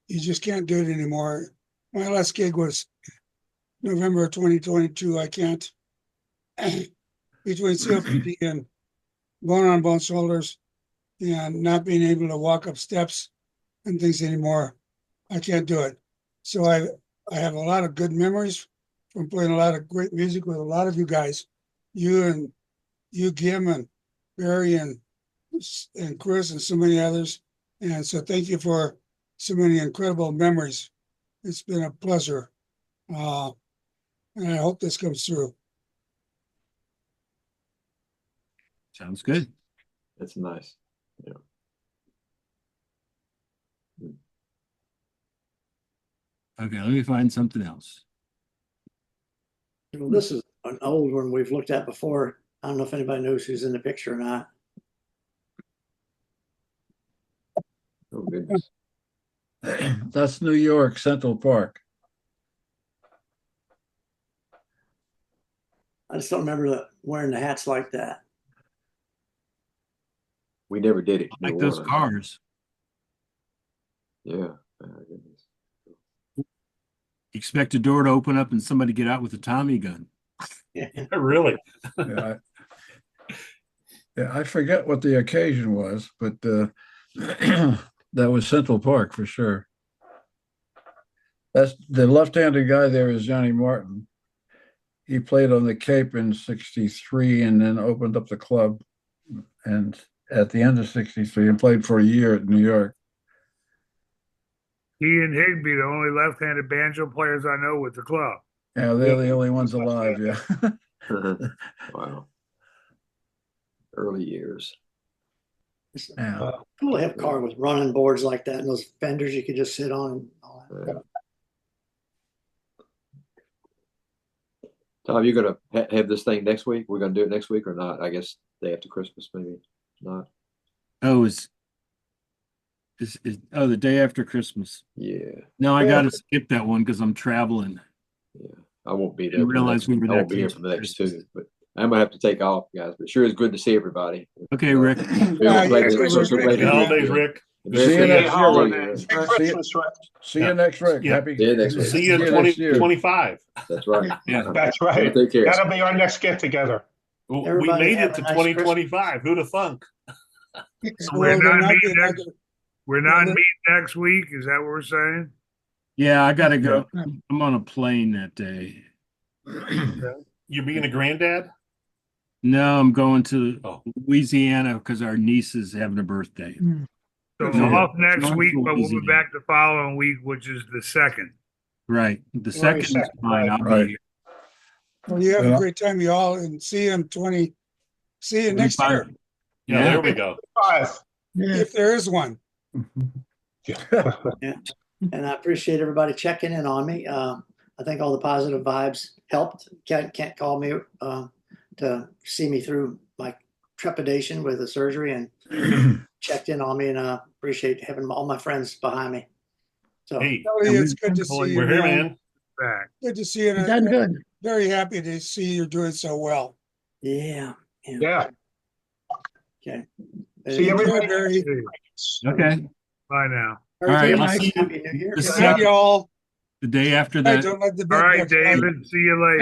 Speaker 5: you just can't do it anymore. My last gig was November of 2022. I can't. Between COPD and bone on bone shoulders and not being able to walk up steps and things anymore, I can't do it. So I have a lot of good memories from playing a lot of great music with a lot of you guys, you, Kim, and Barry, and Chris, and so many others. And so thank you for so many incredible memories. It's been a pleasure. And I hope this comes through.
Speaker 1: Sounds good.
Speaker 7: That's nice. Yeah.
Speaker 1: Okay, let me find something else.
Speaker 12: Well, this is an old one we've looked at before. I don't know if anybody knows who's in the picture or not.
Speaker 7: Oh, goodness.
Speaker 9: That's New York, Central Park.
Speaker 12: I just don't remember wearing the hats like that.
Speaker 7: We never did it.
Speaker 1: Like those cars.
Speaker 7: Yeah. Oh, goodness.
Speaker 1: Expect a door to open up and somebody get out with a Tommy gun.
Speaker 3: Really?
Speaker 9: Yeah, I forget what the occasion was, but that was Central Park for sure. That's the left-handed guy there is Johnny Martin. He played on the Cape in '63 and then opened up the club, and at the end of '63 and played for a year at New York.
Speaker 4: He and Higby, the only left-handed banjo players I know with the club.
Speaker 9: Yeah, they're the only ones alive. Yeah.
Speaker 7: Wow. Early years.
Speaker 9: Yeah.
Speaker 12: Cool to have a car with running boards like that and those fenders you could just sit on and all that.
Speaker 7: Yeah. Tom, you're gonna have this thing next week? We're gonna do it next week or not? I guess day after Christmas, maybe not.
Speaker 1: Oh, the day after Christmas.
Speaker 7: Yeah.
Speaker 1: No, I got to skip that one because I'm traveling.
Speaker 7: Yeah, I won't be there.
Speaker 1: Didn't realize we were
Speaker 7: I won't
Speaker 1: that
Speaker 7: be here
Speaker 1: close
Speaker 7: for the
Speaker 1: to
Speaker 7: next
Speaker 1: Christmas.
Speaker 7: two, but I'm gonna have to take off, guys. But sure, it's good to see everybody.
Speaker 1: Okay, Rick.
Speaker 3: Happy holidays, Rick.
Speaker 9: See you next
Speaker 11: Holidays.
Speaker 9: year.
Speaker 11: Merry Christmas, Rick.
Speaker 9: See you next week.
Speaker 3: Yeah.
Speaker 9: Happy.
Speaker 7: See you next week.
Speaker 3: See you in
Speaker 9: next year.
Speaker 3: 2025.
Speaker 7: That's right.
Speaker 1: Yeah.
Speaker 11: That's right.
Speaker 7: Take care.
Speaker 11: That'll be our next get together.
Speaker 3: We
Speaker 12: Everybody
Speaker 3: made
Speaker 12: have
Speaker 3: it to
Speaker 12: a nice
Speaker 3: 2025. Who'd have thunk?
Speaker 4: So
Speaker 5: Well,
Speaker 4: we're
Speaker 5: then
Speaker 4: not
Speaker 5: I'll
Speaker 4: meeting
Speaker 5: be-
Speaker 4: next. We're not meeting next week. Is that what we're saying?
Speaker 1: Yeah, I got to go. I'm on a plane that day.
Speaker 3: You being a granddad?
Speaker 1: No, I'm going to
Speaker 3: Oh.
Speaker 1: Louisiana because our niece is having a birthday.
Speaker 4: So
Speaker 1: Yeah.
Speaker 4: off next
Speaker 1: Going
Speaker 4: week,
Speaker 1: to
Speaker 4: but we'll be
Speaker 1: Louisiana.
Speaker 4: back the following week, which is the 2nd.
Speaker 1: Right. The
Speaker 11: Very
Speaker 1: second is
Speaker 11: second,
Speaker 1: fine.
Speaker 11: right.
Speaker 1: I'll
Speaker 9: Right.
Speaker 1: be here.
Speaker 5: Well, you have
Speaker 9: Yeah.
Speaker 5: a great time, you all, and see you next year,
Speaker 3: Yeah, there we go.
Speaker 11: 5.
Speaker 5: if there is one.
Speaker 12: And I appreciate everybody checking in on me. I think all the positive vibes helped. Can't call me to see me through my trepidation with the surgery and checked in on me, and I appreciate having all my friends behind me. So
Speaker 3: Hey,
Speaker 5: Kelly, it's good to see you.
Speaker 3: we're here, man.
Speaker 4: Back.
Speaker 5: Good to see you.
Speaker 8: You
Speaker 5: And
Speaker 8: done
Speaker 5: I'm
Speaker 8: good.
Speaker 5: very happy to see you're doing so well.
Speaker 12: yeah.
Speaker 11: Yeah.
Speaker 12: Okay.
Speaker 11: See everybody.
Speaker 5: Very
Speaker 1: Okay.
Speaker 4: Bye now.
Speaker 1: All right.
Speaker 12: Merry
Speaker 1: I'll
Speaker 12: Christmas,
Speaker 1: see you
Speaker 12: Happy New Year.
Speaker 1: the
Speaker 5: good night, y'all.
Speaker 1: the day after
Speaker 5: I
Speaker 1: that.
Speaker 5: don't let the
Speaker 4: All
Speaker 5: bed
Speaker 4: right,
Speaker 5: bugs bite.
Speaker 4: David. See you later.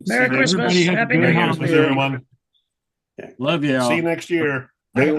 Speaker 8: Merry
Speaker 1: Everybody
Speaker 8: Christmas.
Speaker 1: have a
Speaker 8: Happy
Speaker 1: good
Speaker 8: New Year.
Speaker 3: Merry
Speaker 1: holiday.
Speaker 3: Christmas, everyone.
Speaker 1: Love you all.
Speaker 3: See you next year.